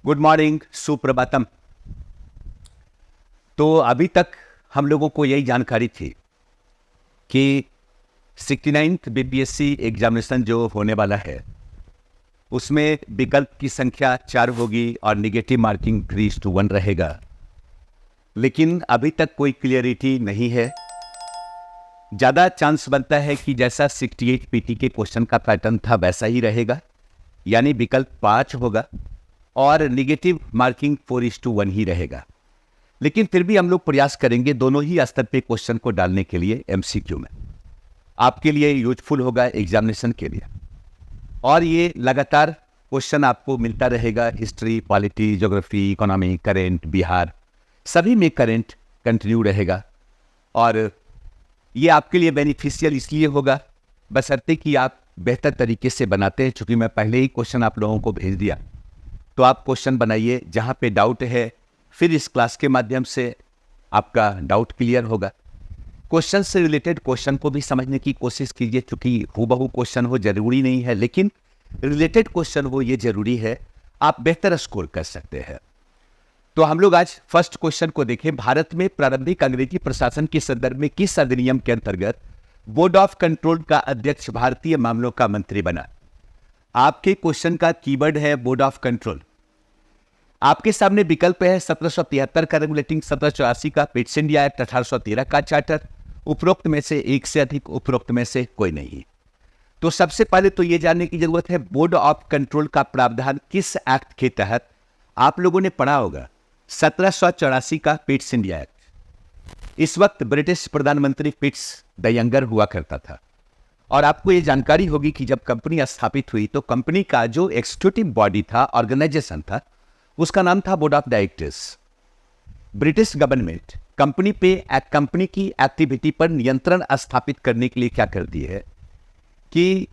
Good morning, Suprabhatam. तो अभी तक हम लोगों को यही जानकारी थी कि 69th बीपीएससी एग्जामिनेशन जो होने वाला है उसमें विकल्प की संख्या 4 होगी और निगेटिव मार्किंग 3:1 रहेगा। लेकिन अभी तक कोई क्लियरिटी नहीं है। ज़्यादा चांस बनता है कि जैसा 68 पीटी के क्वेश्चन का पैटर्न था वैसा ही रहेगा, यानी विकल्प 5 होगा और निगेटिव मार्किंग 4:1 ही रहेगा। लेकिन फिर भी हम लोग प्रयास करेंगे दोनों ही स्तर पे क्वेश्चन को डालने के लिए एमसीक्यू में। आपके लिए यूजफुल होगा एग्जामिनेशन के लिए, और ये लगातार क्वेश्चन आपको मिलता रहेगा। History, polity, geography, economy, current, Bihar, सभी में करेंट कंटिन्यू रहेगा। और ये आपके लिए बेनिफिशियल इसलिए होगा बशर्ते कि आप बेहतर तरीके से बनाते हैं। चूंकि मैं पहले ही क्वेश्चन आप लोगों को भेज दिया, तो आप क्वेश्चन बनाइए। जहाँ पे डाउट है फिर इस क्लास के माध्यम से आपका डाउट क्लियर होगा। क्वेश्चन से रिलेटेड क्वेश्चन को भी समझने की कोशिश कीजिए, क्योंकि हूबहू क्वेश्चन हो जरूरी नहीं है, लेकिन रिलेटेड क्वेश्चन हो ये जरूरी है। आप बेहतर स्कोर कर सकते हैं। तो हम लोग आज फर्स्ट क्वेश्चन को देखें। भारत में प्रारंभिक अंग्रेजी प्रशासन के संदर्भ में किस अधिनियम के अंतर्गत बोर्ड ऑफ कंट्रोल का अध्यक्ष भारतीय मामलों का मंत्री बना? आपके क्वेश्चन का कीवर्ड है बोर्ड ऑफ कंट्रोल। आपके सामने विकल्प है 1773 का रेगुलेटिंग, 1784 का, पिट्स इंडिया एक्ट 1813 का चार्टर। उपरोक्त में से एक से अधिक, उपरोक्त में से कोई नहीं। तो सबसे पहले तो यह जानने की जरूरत है बोर्ड ऑफ कंट्रोल का प्रावधान किस एक्ट के तहत। आप लोगों ने पढ़ा होगा 1784 का पिट्स इंडिया एक्ट। इस वक्त ब्रिटिश प्रधानमंत्री पिट्स द यंगर हुआ करता था, और आपको यह जानकारी होगी कि जब कंपनी स्थापित हुई तो कंपनी का जो एग्जीक्यूटिव बॉडी था, ऑर्गेनाइजेशन था, उसका नाम था board of directors. British government company की एक्टिविटी पर नियंत्रण स्थापित करने के लिए क्या करती है कि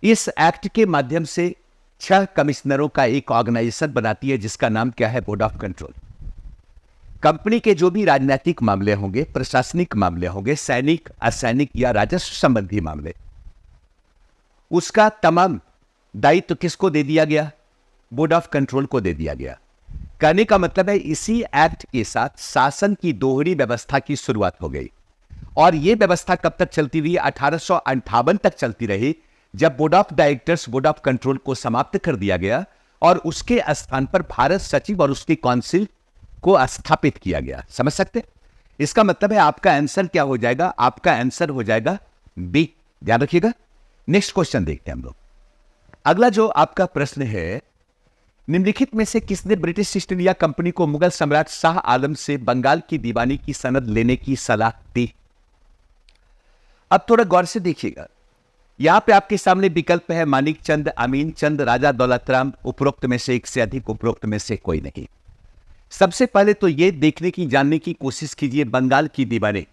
इस एक्ट के माध्यम से 6 कमिश्नरों का एक ऑर्गेनाइजेशन बनाती है, जिसका नाम क्या है, बोर्ड ऑफ कंट्रोल। कंपनी के जो भी राजनीतिक मामले होंगे, प्रशासनिक मामले होंगे, सैनिक, असैनिक या राजस्व संबंधी मामले, उसका तमाम दायित्व किसको दे दिया गया? बोर्ड ऑफ कंट्रोल को दे दिया गया। कहने का मतलब है इसी एक्ट के साथ शासन की दोहरी व्यवस्था की शुरुआत हो गई, और यह व्यवस्था कब तक चलती रही? 1858 तक चलती रही, जब board of directors, board of control को समाप्त कर दिया गया और उसके स्थान पर भारत सचिव और उसकी काउंसिल को स्थापित किया गया। समझ सकते? इसका मतलब है आपका आंसर क्या हो जाएगा? आपका आंसर हो जाएगा बी। ध्यान रखिएगा। नेक्स्ट क्वेश्चन देखते हैं हम लोग। अगला जो आपका प्रश्न है, निम्नलिखित में से किसने ब्रिटिश ईस्ट इंडिया कंपनी को मुगल सम्राट शाह आलम से बंगाल की दीवानी की सनद लेने की सलाह दी? अब थोड़ा गौर से देखिएगा। यहां पे आपके सामने विकल्प है मानिक चंद, अमीन चंद, राजा दौलत राम। उपरोक्त में से एक से अधिक, उपरोक्त में से कोई नहीं। सबसे पहले तो यह देखने की, जानने की कोशिश कीजिए बंगाल की दीवानी,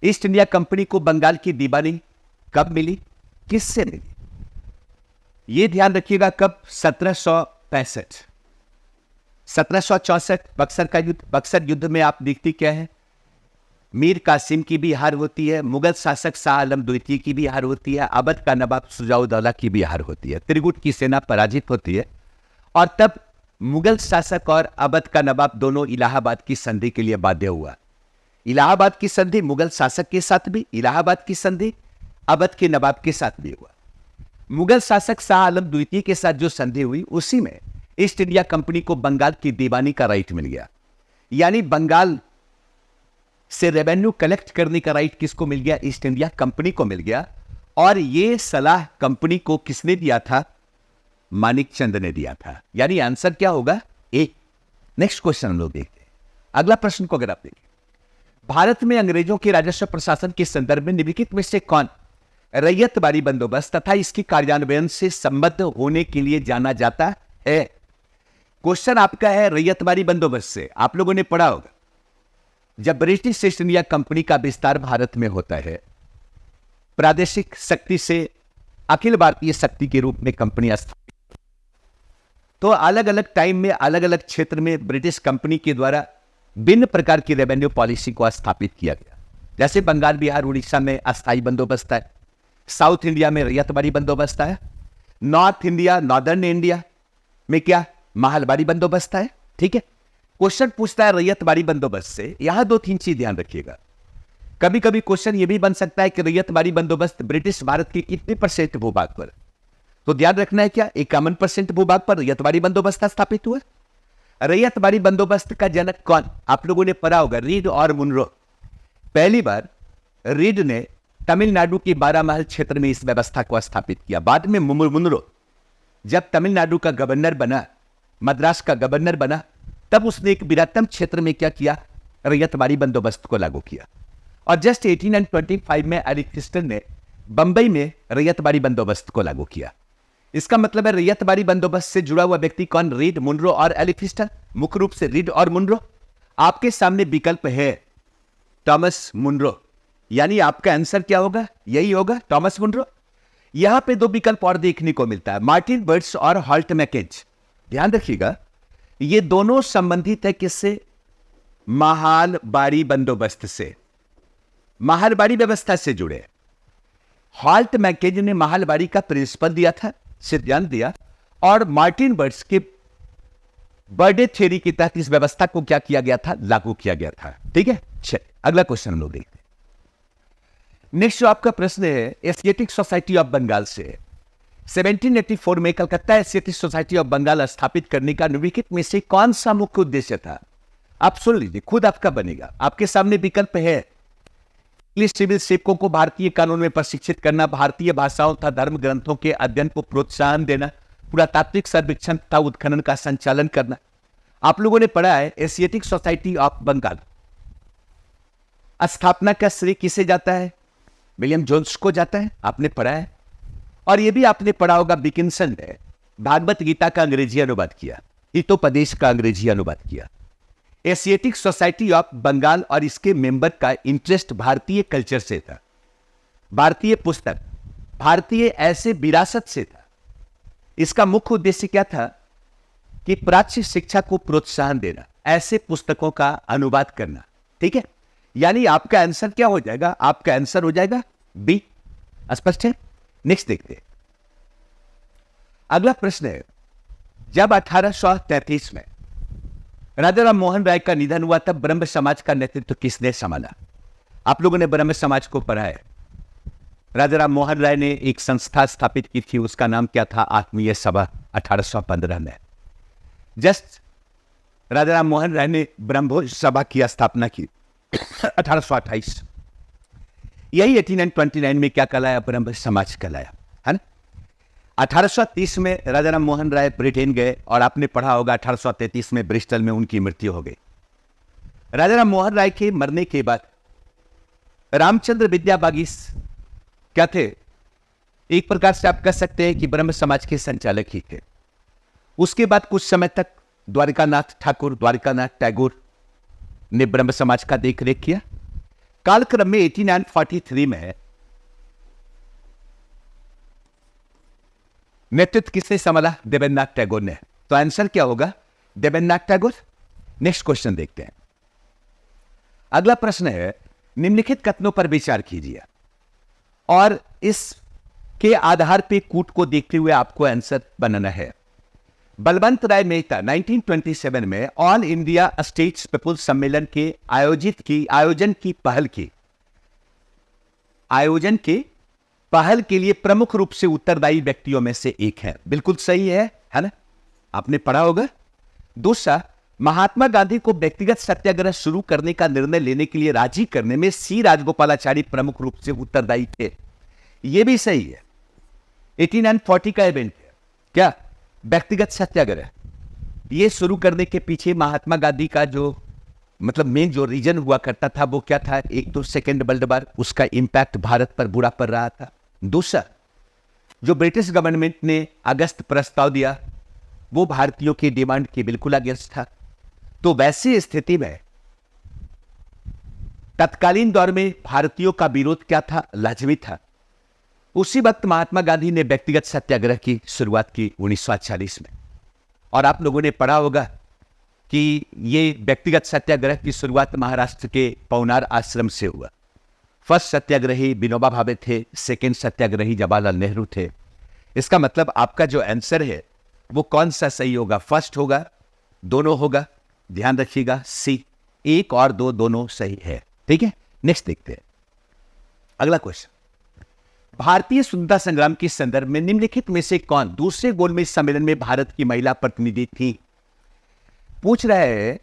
ईस्ट इंडिया कंपनी को बंगाल की दीवानी कब मिली, किससे मिली? यह ध्यान रखिएगा कब? 1765। 1764 बक्सर का युद्ध। बक्सर युद्ध में आप देखते क्या है, मीर कासिम की भी हार होती है, मुगल शासक शाह आलम द्वितीय की भी हार होती है, अवध का नवाब शुजाउद्दौला की भी हार होती है। त्रिगुट की सेना पराजित होती है, और तब मुगल शासक और अवध का नवाब दोनों इलाहाबाद की संधि के लिए बाध्य हुआ। इलाहाबाद की संधि मुगल शासक के साथ भी, इलाहाबाद की संधि अवध के नवाब के साथ भी हुआ। मुगल शासक शाह आलम द्वितीय के साथ जो संधि हुई, उसी में ईस्ट इंडिया कंपनी को बंगाल की दीवानी का राइट मिल गया। यानी बंगाल से रेवेन्यू कलेक्ट करने का राइट किसको मिल गया? ईस्ट इंडिया कंपनी को मिल गया। और यह सलाह कंपनी को किसने दिया था? मानिक चंद ने दिया था। यानी आंसर क्या होगा? ए। नेक्स्ट क्वेश्चन हम लोग देखते हैं। अगला प्रश्न को अगर आप देखें, भारत में अंग्रेजों के राजस्व प्रशासन के संदर्भ में निम्नलिखित में से कौन रैयतवाड़ी बंदोबस्त तथा इसके कार्यान्वयन से संबद्ध होने के लिए जाना जाता है? क्वेश्चन आपका है रैयतवाड़ी बंदोबस्त से। आप लोगों ने पढ़ा होगा जब ब्रिटिश ईस्ट इंडिया कंपनी का विस्तार भारत में होता है, प्रादेशिक शक्ति से अखिल भारतीय शक्ति के रूप में कंपनी स्थापित, तो अलग अलग टाइम में अलग अलग क्षेत्र में ब्रिटिश कंपनी के द्वारा भिन्न प्रकार की रेवेन्यू पॉलिसी को स्थापित किया गया। जैसे बंगाल, बिहार, उड़ीसा में अस्थायी बंदोबस्त है, साउथ इंडिया में रैयतवाड़ी बंदोबस्त है, नॉर्थ इंडिया, नॉर्दर्न इंडिया में क्या महलबारी बंदोबस्त है, ठीक है। क्वेश्चन पूछता है रैयतबारी बंदोबस्त से, यहां दो तीन चीज ध्यान रखिएगा। कभी कभी क्वेश्चन यह भी बन सकता है कि रैयतबारी बंदोबस्त ब्रिटिश भारत के कितने % भूभाग पर, तो ध्यान रखना है क्या 51% भूभाग पर रैयतबारी बंदोबस्त स्थापित हुआ। रैयतबारी बंदोबस्त का जनक कौन, आप लोगों ने पढ़ा होगा, रीड और मुनरो। पहली बार रीड ने तमिलनाडु के 12 महल क्षेत्र में इस व्यवस्था को स्थापित किया। बाद में मुनरो जब तमिलनाडु का गवर्नर बना, मद्रास का गवर्नर बना, तब उसने एक बृहत्तम क्षेत्र में क्या किया, रैयतबारी बंदोबस्त को लागू किया। और जस्ट 1825 में एलिफिस्टन ने बंबई में रैयतबारी बंदोबस्त को लागू किया। इसका मतलब है रैयतबारी बंदोबस्त से जुड़ा हुआ व्यक्ति कौन, रीड, मुनरो और एलिफिस्टन। मुख्य रूप से रीड और मुनरो। आपके सामने विकल्प है थॉमस मुनरो, यानी आपका आंसर क्या होगा, यही होगा थॉमस मुनरो। यहां पे दो विकल्प और देखने को मिलता है, मार्टिन बर्ड्स और हॉल्ट मैकेंज। ध्यान रखिएगा, ये दोनों संबंधित है किससे, महलबारी बंदोबस्त से, महलबारी व्यवस्था से जुड़े। हॉल्ट मैकेंज ने महलबारी का प्रिंसिपल दिया था, सिद्धांत दिया, और मार्टिन बर्ड्स के बर्डे थ्योरी के तहत इस व्यवस्था को क्या किया गया था, लागू किया गया था, ठीक है। चलिए अगला क्वेश्चन हम लोग देखते हैं। नेक्स्ट जो आपका प्रश्न है एशियाटिक सोसाइटी ऑफ बंगाल से। 1784 में Calcutta Asiatic Society of Bengal स्थापित करने का निम्नलिखित में से कौन सा मुख्य उद्देश्य था। आप सुन लीजिए, खुद आपका बनेगा। आपके सामने विकल्प है इंग्लिश सिविल सेवकों को भारतीय कानून में प्रशिक्षित करना, भारतीय भाषाओं तथा धर्म ग्रंथों के अध्ययन को प्रोत्साहन देना, पुरातात्विक सर्वेक्षण तथा उत्खनन का संचालन करना। आप लोगों ने पढ़ा है एशियाटिक सोसाइटी ऑफ बंगाल स्थापना का श्रेय किसे जाता है, विलियम जोन्स को जाता है, आपने पढ़ा है। और यह भी आपने पढ़ा होगा विकिंसन ने भागवत गीता का अंग्रेजी अनुवाद किया, हितोपदेश का अंग्रेजी अनुवाद किया। एशियाटिक सोसाइटी ऑफ बंगाल और इसके मेंबर का इंटरेस्ट भारतीय कल्चर से था, भारतीय पुस्तक, भारतीय ऐसे विरासत से था। इसका मुख्य उद्देश्य क्या था कि प्राच्य शिक्षा को प्रोत्साहन देना, ऐसे पुस्तकों का अनुवाद करना, ठीक है। यानी आपका आंसर क्या हो जाएगा, आपका आंसर हो जाएगा बी। स्पष्ट है। नेक्स्ट देखते हैं। अगला प्रश्न है, जब 1833 में राजा राम मोहन राय का निधन हुआ तब ब्रह्म समाज का नेतृत्व किसने संभाला। आप लोगों ने ब्रह्म समाज को पढ़ा है। राजा राम मोहन राय ने एक संस्था स्थापित की थी, उसका नाम क्या था, आत्मीय सभा, 1815 में। जस्ट राजा राम मोहन राय ने ब्रह्मभोज सभा की स्थापना की 1828। यही 1829 में क्या कहलाया, ब्रह्म समाज कहलाया, है ना। 1830 में राजा राम मोहन राय ब्रिटेन गए और आपने पढ़ा होगा 1833 में ब्रिस्टल में उनकी मृत्यु हो गई। राजा राम मोहन राय के मरने के बाद रामचंद्र विद्याबागी क्या थे, एक प्रकार से आप कह सकते हैं कि ब्रह्म समाज के संचालक ही थे। उसके बाद कुछ समय तक द्वारिकानाथ ठाकुर, द्वारिकानाथ टैगोर ने ब्रह्म समाज का देखरेख किया। कालक्रम में 1843 में नेतृत्व किसने संभाला, देवेंद्रनाथ टैगोर ने। तो आंसर क्या होगा, देवेंद्रनाथ टैगोर। नेक्स्ट क्वेश्चन देखते हैं। अगला प्रश्न है, निम्नलिखित कथनों पर विचार कीजिए और इसके आधार पर कूट को देखते हुए आपको आंसर बनाना है। बलवंत राय मेहता 1927 में ऑल इंडिया स्टेट्स पीपुल्स सम्मेलन के आयोजन की पहल के लिए प्रमुख रूप से उत्तरदायी व्यक्तियों में से एक है। बिल्कुल सही है ना, आपने पढ़ा होगा। दूसरा, महात्मा गांधी को व्यक्तिगत सत्याग्रह शुरू करने का निर्णय लेने के लिए राजी करने में सी राजगोपालाचारी प्रमुख रूप से उत्तरदायी थे। यह भी सही है। 1840 का इवेंट है क्या, व्यक्तिगत सत्याग्रह, यह शुरू करने के पीछे महात्मा गांधी का जो मतलब मेन जो रीजन हुआ करता था वो क्या था, एक तो सेकेंड वर्ल्ड वॉर, उसका इंपैक्ट भारत पर बुरा पड़ रहा था। दूसरा, जो ब्रिटिश गवर्नमेंट ने अगस्त प्रस्ताव दिया वो भारतीयों की डिमांड के बिल्कुल अगेंस्ट था। तो वैसी स्थिति में तत्कालीन दौर में भारतीयों का विरोध क्या था, लाजमी था। उसी वक्त महात्मा गांधी ने व्यक्तिगत सत्याग्रह की शुरुआत की 1940 में। और आप लोगों ने पढ़ा होगा कि ये व्यक्तिगत सत्याग्रह की शुरुआत महाराष्ट्र के पवनार आश्रम से हुआ। फर्स्ट सत्याग्रही विनोबा भावे थे, सेकेंड सत्याग्रही जवाहरलाल नेहरू थे। इसका मतलब आपका जो आंसर है वो कौन सा सही होगा? फर्स्ट होगा, दोनों होगा? ध्यान रखिएगा, सी, 1 और 2 दोनों सही है। ठीक है, नेक्स्ट देखते हैं अगला क्वेश्चन। भारतीय स्वतंत्रता संग्राम के संदर्भ में निम्नलिखित में से कौन दूसरे गोलमेज सम्मेलन में भारत की महिला प्रतिनिधि थी? पूछ रहा है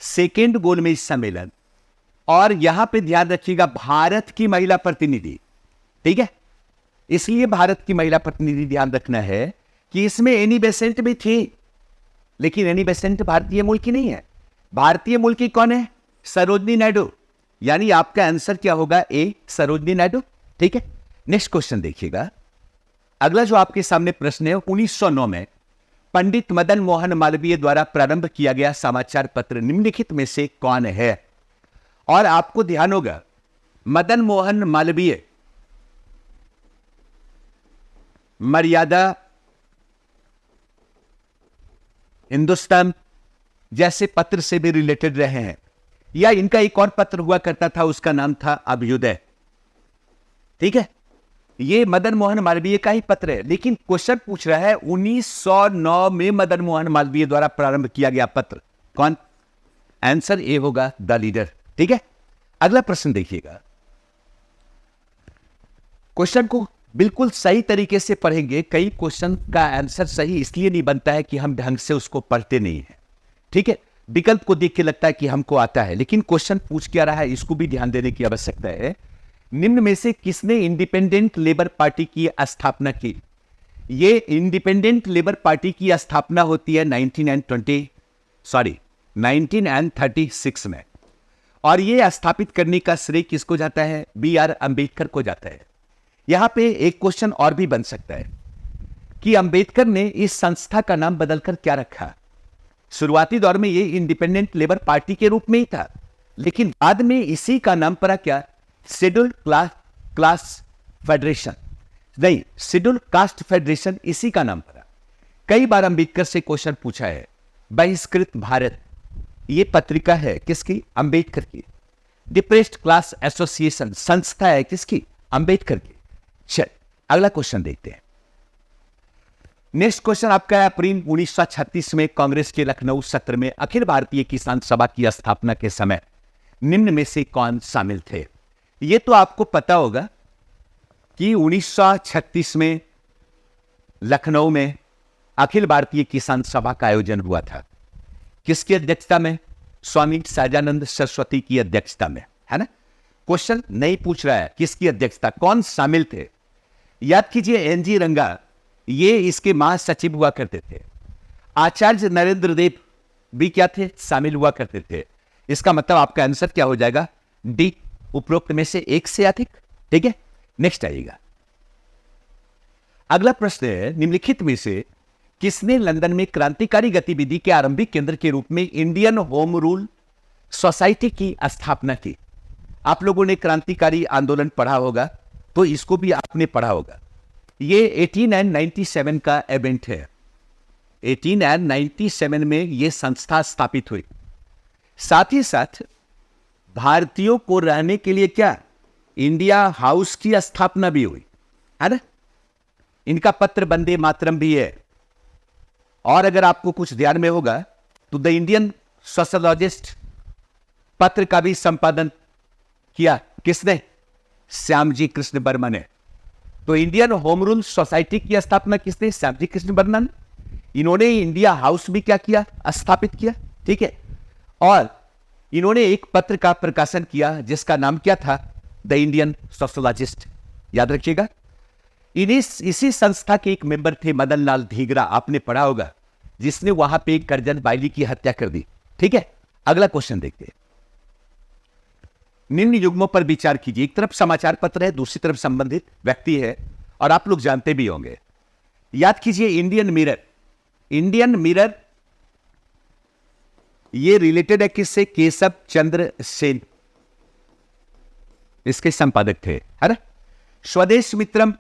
सेकेंड गोलमेज सम्मेलन, और यहां पे ध्यान रखिएगा भारत की महिला प्रतिनिधि। ठीक है, इसलिए भारत की महिला प्रतिनिधि ध्यान रखना है कि इसमें एनी बेसेंट भी थी, लेकिन एनी बेसेंट भारतीय मूल की नहीं है। भारतीय मूल की कौन है? सरोजनी नायडू। यानी आपका आंसर क्या होगा? ए, सरोजनी नायडू। ठीक है, नेक्स्ट क्वेश्चन देखिएगा। अगला जो आपके सामने प्रश्न है, 1909 में पंडित मदन मोहन मालवीय द्वारा प्रारंभ किया गया समाचार पत्र निम्नलिखित में से कौन है? और आपको ध्यान होगा मदन मोहन मालवीय मर्यादा, हिंदुस्तान जैसे पत्र से भी रिलेटेड रहे हैं, या इनका एक और पत्र हुआ करता था, उसका नाम था अभ्युदय। ठीक है, ये मदन मोहन मालवीय का ही पत्र है, लेकिन क्वेश्चन पूछ रहा है 1909 में मदन मोहन मालवीय द्वारा प्रारंभ किया गया पत्र कौन? आंसर ए होगा, द लीडर। ठीक है, अगला प्रश्न देखिएगा। क्वेश्चन को बिल्कुल सही तरीके से पढ़ेंगे। कई क्वेश्चन का आंसर सही इसलिए नहीं बनता है कि हम ढंग से उसको पढ़ते नहीं है। ठीक है, विकल्प को देख के लगता है कि हमको आता है, लेकिन क्वेश्चन पूछ क्या रहा है इसको भी ध्यान देने की आवश्यकता है। निम्न में से किसने इंडिपेंडेंट लेबर पार्टी की स्थापना की? ये इंडिपेंडेंट लेबर पार्टी की स्थापना होती है 1936 में, और ये स्थापित करने का श्रेय किसको जाता है? B.R. अंबेडकर को जाता है। यहां पे एक क्वेश्चन और भी बन सकता है कि अंबेडकर ने इस संस्था का नाम बदलकर क्या रखा? शुरुआती दौर में ये इंडिपेंडेंट लेबर पार्टी के रूप में ही था, लेकिन बाद में इसी का नाम पड़ा क्या? शेड्यूल्ड क्लास फेडरेशन, नहीं, शेड्यूल्ड कास्ट फेडरेशन, इसी का नाम पड़ा। कई बार अंबेडकर से क्वेश्चन पूछा है। बहिष्कृत भारत, ये पत्रिका है किसकी? अंबेडकर की। डिप्रेस्ड क्लास एसोसिएशन, संस्था है किसकी? अंबेडकर की। चल अगला क्वेश्चन देखते हैं। नेक्स्ट क्वेश्चन आपका है, अप्रैल 1936 में कांग्रेस के लखनऊ सत्र में अखिल भारतीय किसान सभा की स्थापना के समय निम्न में से कौन शामिल थे? ये तो आपको पता होगा कि 1936 में लखनऊ में अखिल भारतीय किसान सभा का आयोजन हुआ था। किसकी अध्यक्षता में? स्वामी सहजानंद सरस्वती की अध्यक्षता में, है ना। क्वेश्चन नहीं पूछ रहा है किसकी अध्यक्षता, कौन शामिल थे। याद कीजिए, एनजी रंगा ये इसके महासचिव हुआ करते थे। आचार्य नरेंद्र देव भी क्या थे? शामिल हुआ करते थे। इसका मतलब आपका आंसर क्या हो जाएगा? डी, उपरोक्त में से एक से अधिक। ठीक है, नेक्स्ट आइएगा। अगला प्रश्न है, निम्नलिखित में से किसने लंदन में क्रांतिकारी गतिविधि के आरंभिक केंद्र के रूप में इंडियन होम रूल सोसाइटी की स्थापना की? आप लोगों ने क्रांतिकारी आंदोलन पढ़ा होगा, तो इसको भी आपने पढ़ा होगा। ये 1897 का इवेंट है। 1897 में यह संस्था स्थापित हुई। साथ ही साथ भारतीयों को रहने के लिए क्या, इंडिया हाउस की स्थापना भी हुई, है ना। इनका पत्र वंदे मातरम भी है। और अगर आपको कुछ ध्यान में होगा तो द इंडियन सोशलॉजिस्ट पत्र का भी संपादन किया किसने? श्यामजी कृष्ण वर्मा ने। तो इंडियन होम रूल सोसाइटी की स्थापना किसने? श्यामजी कृष्ण वर्मा ने। इन्होंने इंडिया हाउस भी क्या किया? स्थापित किया। ठीक है, और इन्होंने एक पत्र का प्रकाशन किया जिसका नाम क्या था? The Indian sociologist. याद रखिएगा। इसी संस्था के एक मेंबर थे मदन लाल धीगरा, आपने पढ़ा होगा, जिसने वहां पे करजन बाइली की हत्या कर दी। ठीक है, अगला क्वेश्चन देखते हैं। निम्न युग्मों पर विचार कीजिए। एक तरफ समाचार पत्र है, दूसरी तरफ संबंधित व्यक्ति है, और आप लोग जानते भी होंगे। याद कीजिए, इंडियन मिरर। इंडियन मिरर ये रिलेटेड है किससे? केशव चंद्र सेन, इसके संपादक थे, है ना। स्वदेश मित्रम,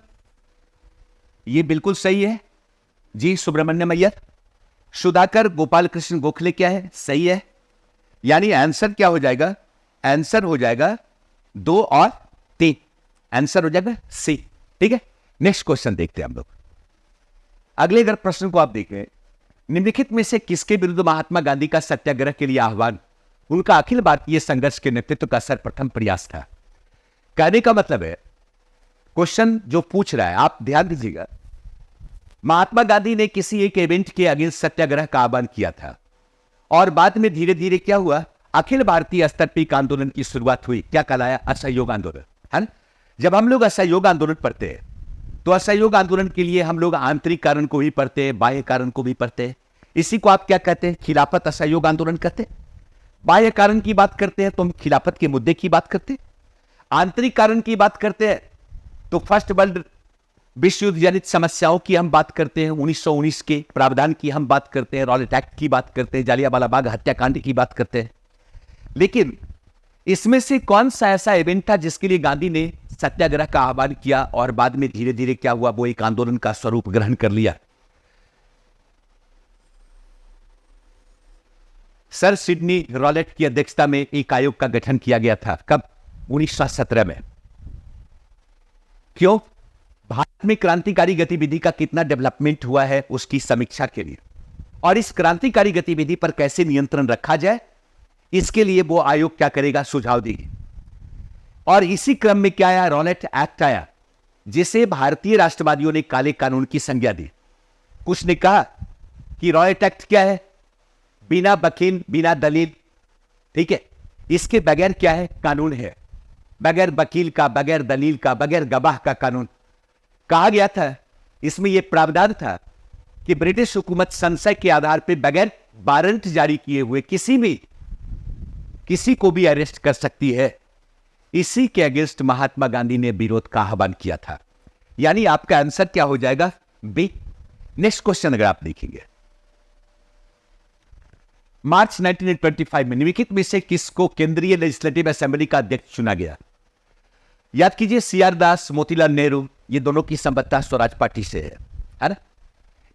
ये बिल्कुल सही है जी, सुब्रमण्यम अय्यर। सुधाकर गोपाल कृष्ण गोखले क्या है? सही है। यानी आंसर क्या हो जाएगा? आंसर हो जाएगा 2 और 3, आंसर हो जाएगा सी। ठीक है, नेक्स्ट क्वेश्चन देखते हैं हम लोग। अगले अगर प्रश्न को आप देखें, निम्नलिखित में से किसके विरुद्ध महात्मा गांधी का सत्याग्रह के लिए आह्वान उनका अखिल भारतीय संघर्ष के नेतृत्व का सर्वप्रथम प्रयास था? कहने का मतलब है, क्वेश्चन जो पूछ रहा है आप ध्यान दीजिएगा, महात्मा गांधी ने किसी एक इवेंट के अगेंस्ट सत्याग्रह का आह्वान किया था और बाद में धीरे धीरे क्या हुआ, अखिल भारतीय स्तर पर एक आंदोलन की शुरुआत हुई। क्या कहलाया? असहयोग आंदोलन, है ना? जब हम लोग असहयोग आंदोलन पढ़ते हैं तो असहयोग आंदोलन के लिए हम लोग आंतरिक कारण को भी पढ़ते हैं, बाह्य कारण को भी पढ़ते हैं। इसी को आप क्या कहते हैं? खिलाफत असहयोग आंदोलन कहते हैं। बाह्य कारण की बात करते हैं तो हम खिलाफत के मुद्दे की बात करते हैं। आंतरिक कारण की बात करते हैं तो फर्स्ट वर्ल्ड विश्व युद्ध जनित समस्याओं की हम बात करते हैं, 1919 के प्रावधान की हम बात करते हैं, रॉलेट एक्ट की बात करते हैं, जालियांवाला बाग हत्याकांड की बात करते हैं। लेकिन इसमें से कौन सा ऐसा इवेंट था जिसके लिए गांधी ने सत्याग्रह का आह्वान किया और बाद में धीरे धीरे क्या हुआ, वो एक आंदोलन का स्वरूप ग्रहण कर लिया? सर सिडनी रॉलेट की अध्यक्षता में एक आयोग का गठन किया गया था। कब? 1917 में। क्यों? भारत में क्रांतिकारी गतिविधि का कितना डेवलपमेंट हुआ है उसकी समीक्षा के लिए, और इस क्रांतिकारी गतिविधि पर कैसे नियंत्रण रखा जाए, इसके लिए वो आयोग क्या करेगा? सुझाव देगी। और इसी क्रम में क्या आया? रॉलेट एक्ट आया, जिसे भारतीय राष्ट्रवादियों ने काले कानून की संज्ञा दी। कुछ ने कहा कि रॉलेट एक्ट क्या है? बिना वकील, बिना दलील, ठीक है, इसके बगैर क्या है? कानून है, बगैर वकील का, बगैर दलील का, बगैर गवाह का कानून। कहा गया था, इसमें यह प्रावधान था कि ब्रिटिश हुकूमत संशय के आधार पर बगैर वारंट जारी किए हुए किसी को भी अरेस्ट कर सकती है। इसी के अगेंस्ट महात्मा गांधी ने विरोध का आह्वान किया था। यानी आपका आंसर क्या हो जाएगा? बी। नेक्स्ट क्वेश्चन अगर आप देखेंगे, मार्च 1925 में निम्नलिखित में से किसको केंद्रीय लेजिस्लेटिव असेंबली का अध्यक्ष चुना गया? याद कीजिए, सीआर दास, मोतीलाल नेहरू, ये दोनों की संबद्धता स्वराज पार्टी से है ना?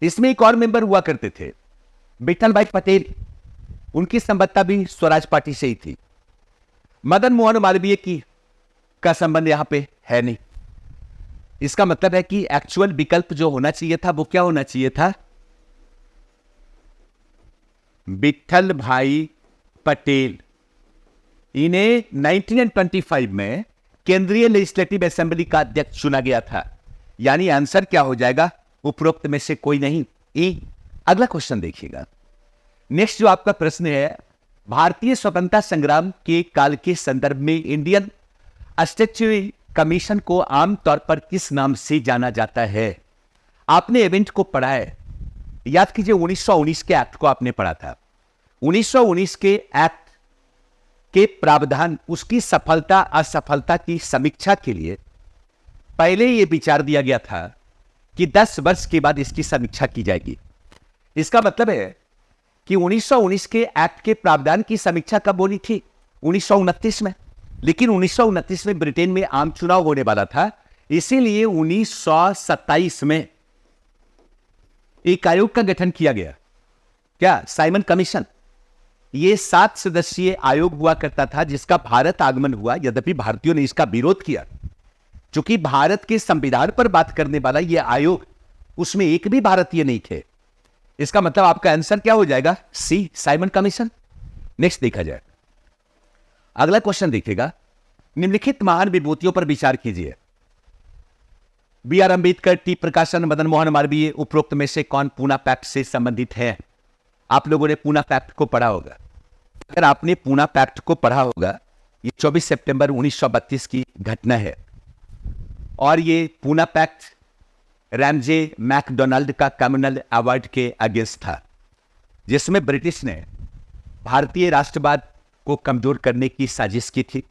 इसमें एक और मेंबर हुआ करते थे, विठल भाई पटेल, उनकी संबद्धता भी स्वराज पार्टी से ही थी। मदन मोहन मालवीय की का संबंध यहां पे है नहीं। इसका मतलब है कि एक्चुअल विकल्प जो होना चाहिए था वो क्या होना चाहिए था? विठल भाई पटेल। इन्हें 1925 में केंद्रीय लेजिस्लेटिव असेंबली का अध्यक्ष चुना गया था। यानी आंसर क्या हो जाएगा? उपरोक्त में से कोई नहीं, ए। अगला क्वेश्चन देखिएगा। नेक्स्ट जो आपका प्रश्न है, भारतीय स्वतंत्रता संग्राम के काल के संदर्भ में इंडियन स्टैट्यूटरी कमीशन को आमतौर पर किस नाम से जाना जाता है? आपने इवेंट को पढ़ा है, याद कीजिए 1919 के एक्ट को आपने पढ़ा था। 1919 के एक्ट के प्रावधान, उसकी सफलता असफलता की समीक्षा के लिए पहले यह विचार दिया गया था कि 10 वर्ष के बाद इसकी समीक्षा की जाएगी। इसका मतलब है कि 1919 के एक्ट के प्रावधान की समीक्षा कब होनी थी? 1929 में। लेकिन 1929 में ब्रिटेन में आम चुनाव होने वाला था, इसीलिए 1927 में एक आयोग का गठन किया गया। क्या? Simon commission. यह 7 सदस्यीय आयोग हुआ करता था जिसका भारत आगमन हुआ, यद्यपि भारतीयों ने इसका विरोध किया। चूंकि भारत के संविधान पर बात करने वाला यह आयोग, उसमें एक भी भारतीय नहीं थे। इसका मतलब आपका आंसर क्या हो जाएगा? सी, साइमन कमीशन। नेक्स्ट देखा जाए, अगला क्वेश्चन देखिएगा। निम्नलिखित महान विभूतियों पर विचार कीजिए। बी आर अंबेडकर, टी प्रकाशन, मदन मोहन मालवीय, उपरोक्त में से कौन पूना पैक्ट से संबंधित है? आप लोगों ने पूना पैक्ट को पढ़ा होगा। अगर आपने पूना पैक्ट को पढ़ा होगा, ये 24 सितंबर 1932 की घटना है और ये पूना पैक्ट रैमजे मैकडोनाल्ड का कम्युनल अवार्ड के अगेंस्ट था, जिसमें ब्रिटिश ने भारतीय राष्ट्रवाद को कमजोर करने की साजिश की थी।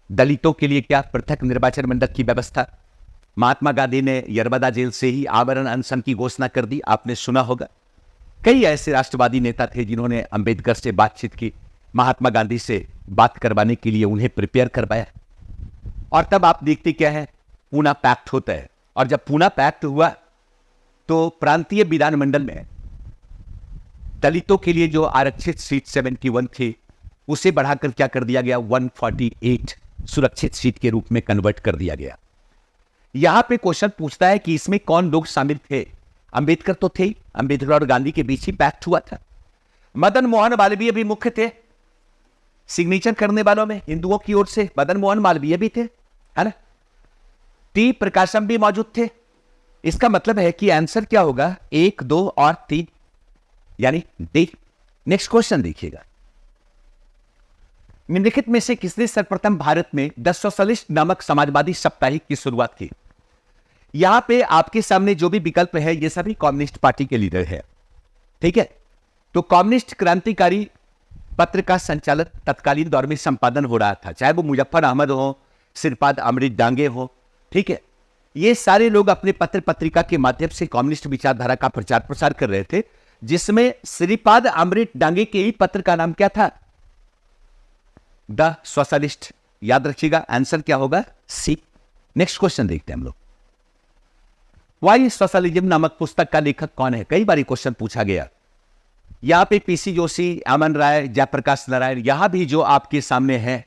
दलितों के लिए क्या? पृथक निर्वाचन मंडल की व्यवस्था। महात्मा गांधी ने यरबदा जेल से ही आमरण अनशन की घोषणा कर दी, आपने सुना होगा। कई ऐसे राष्ट्रवादी नेता थे जिन्होंने अंबेडकर से बातचीत की, महात्मा गांधी से बात करवाने के लिए उन्हें प्रिपेयर करवाया। और तब आप देखते क्या है, पूना पैक्ट होता है। और जब पूना पैक्ट हुआ तो प्रांतीय विधानमंडल में दलितों के लिए जो आरक्षित सीट 71 थी, उसे बढ़ाकर क्या कर दिया गया? 148 सुरक्षित सीट के रूप में कन्वर्ट कर दिया गया। यहां पे क्वेश्चन पूछता है कि इसमें कौन लोग शामिल थे? अंबेडकर तो थे ही, अंबेडकर और गांधी के बीच ही पैक्ट हुआ था। मदन मोहन मालवीय भी मुख्य थे सिग्नेचर करने वालों में, हिंदुओं की ओर से मदन मोहन मालवीय भी थे, है ना। टी प्रकाशम भी मौजूद थे। इसका मतलब है कि आंसर क्या होगा, 1, 2 और 3, यानी डी। नेक्स्ट क्वेश्चन देखिएगा, निम्नलिखित में से किसने सर्वप्रथम भारत में द सोशलिस्ट नामक समाजवादी साप्ताहिक की शुरुआत की। यहां पे आपके सामने जो भी विकल्प है ये सभी कम्युनिस्ट पार्टी के लीडर है, ठीक है। तो कम्युनिस्ट क्रांतिकारी पत्र का संचालन तत्कालीन दौर में संपादन हो रहा था, चाहे वो मुजफ्फर अहमद हो, श्रीपाद अमृत डांगे हो, ठीक है। ये सारे लोग अपने पत्र पत्रिका के माध्यम से कम्युनिस्ट विचारधारा का प्रचार प्रसार कर रहे थे, जिसमें श्रीपाद अमृत डांगे के ही पत्र का नाम क्या था, द सोशलिस्ट। याद रखिएगा, आंसर क्या होगा, सी। नेक्स्ट क्वेश्चन देखते हैं हम लोग, वाई सोशलिज्म नामक पुस्तक का लेखक कौन है। कई बार क्वेश्चन पूछा गया। यहां पे पीसी जोशी, अमन राय, जयप्रकाश नारायण, यहां भी जो आपके सामने है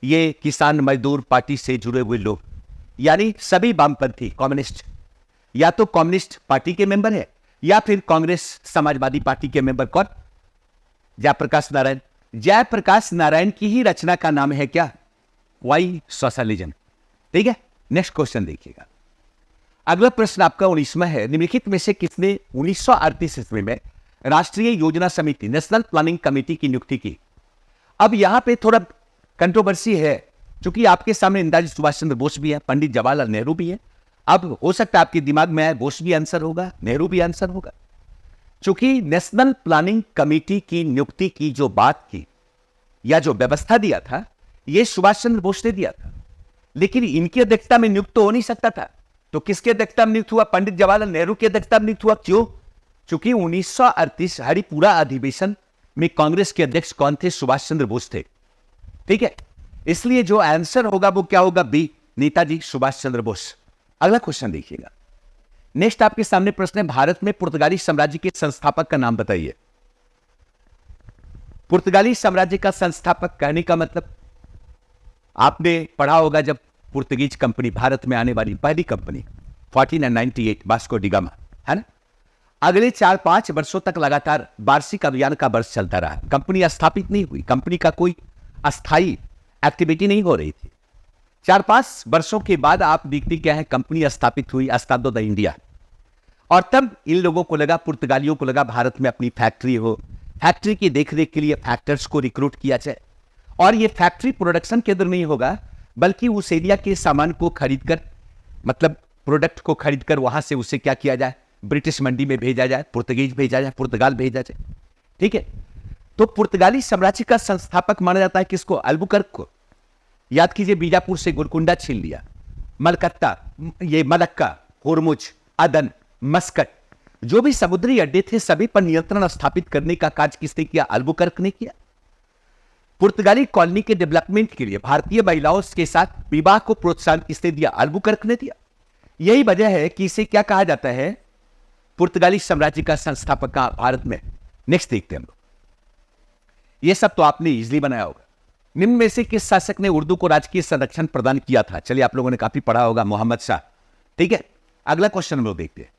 ये किसान मजदूर पार्टी से जुड़े हुए लोग, यानी सभी वामपंथी कम्युनिस्ट, या तो कम्युनिस्ट पार्टी के मेंबर है या फिर कांग्रेस समाजवादी पार्टी के मेंबर। कौन, जयप्रकाश नारायण। जयप्रकाश नारायण की ही रचना का नाम है क्या, वाई सोशलिज्म, ठीक है। नेक्स्ट क्वेश्चन देखिएगा, अगला प्रश्न आपका 19वां है, निम्नलिखित में से किसने 1938 ईस्वी में राष्ट्रीय योजना समिति नेशनल प्लानिंग कमेटी की नियुक्ति की। अब यहां पे थोड़ा कंट्रोवर्सी है, क्योंकि आपके सामने नेताजी सुभाष चंद्र बोस भी है, पंडित जवाहरलाल नेहरू भी है। अब हो सकता है आपके दिमाग में आए बोस भी आंसर होगा, नेहरू भी आंसर होगा, क्योंकि नेशनल प्लानिंग कमेटी की नियुक्ति की जो बात की या जो व्यवस्था दिया था यह सुभाष चंद्र बोस ने दिया था, लेकिन इनकी अध्यक्षता में नियुक्त तो हो नहीं सकता था। तो किसकी अध्यक्षता में नियुक्त हुआ, पंडित जवाहरलाल नेहरू की अध्यक्षता में नियुक्त हुआ। क्यों, क्योंकि 1938 हरिपुरा अधिवेशन में कांग्रेस के अध्यक्ष कौन थे, सुभाष चंद्र बोस थे, ठीक है। इसलिए जो आंसर होगा वो क्या होगा, बी, नेताजी सुभाष चंद्र बोस। अगला क्वेश्चन देखिएगा, नेक्स्ट आपके सामने प्रश्न है, भारत में पुर्तगाली साम्राज्य के संस्थापक का नाम बताइए। पुर्तगाली साम्राज्य का संस्थापक कहने का मतलब आपने पढ़ा होगा, जब पुर्तगीज कंपनी भारत में आने वाली पहली कंपनी 1498 वास्को डी गामा, है ना। अगले 4-5 वर्षों तक लगातार वार्षिक अभियान का वर्ष चलता रहा, कंपनी स्थापित नहीं हुई, कंपनी का कोई अस्थायी एक्टिविटी नहीं हो रही थी। 4-5 वर्षों के बाद आप देखते क्या है, कंपनी स्थापित हुई, एस्टाडो द इंडिया। और तब इन लोगों को लगा, पुर्तगालियों को लगा भारत में अपनी फैक्ट्री हो, फैक्ट्री की देखरेख के लिए फैक्टर्स को रिक्रूट किया जाए, और ये फैक्ट्री प्रोडक्शन केंद्र नहीं होगा बल्कि उस एरिया के सामान को खरीदकर, मतलब प्रोडक्ट को खरीदकर वहां से उसे क्या किया जाए, ब्रिटिश मंडी में भेजा जाए, पुर्तगीज भेजा जाए, पुर्तगाल भेजा जाए, ठीक है। तो पुर्तगाली साम्राज्य का संस्थापक माना जाता है किसको, अल्बुकर्क को। याद कीजिए, बीजापुर से गोलकुंडा छीन लिया, मलकत्ता, ये मलक्का, होर्मुज, अदन, मस्कट, जो भी समुद्री अड्डे थे सभी पर नियंत्रण स्थापित करने का कार्य किसने किया, अल्बुकर्क ने किया। पुर्तगाली कॉलोनी के डेवलपमेंट के लिए भारतीय महिलाओं के साथ विवाह को प्रोत्साहन किसने दिया, अल्बुकर्क ने दिया। यही वजह है कि इसे क्या कहा जाता है, पुर्तगाली साम्राज्य का संस्थापक का भारत में। नेक्स्ट देखते हैं हम लोग, यह सब तो आपने इजीली बनाया होगा। निम्न में से किस शासक ने उर्दू को राजकीय संरक्षण प्रदान किया था। चलिए, आप लोगों ने काफी पढ़ा होगा, मोहम्मद शाह, ठीक है। अगला क्वेश्चन हम लोग देखते हैं,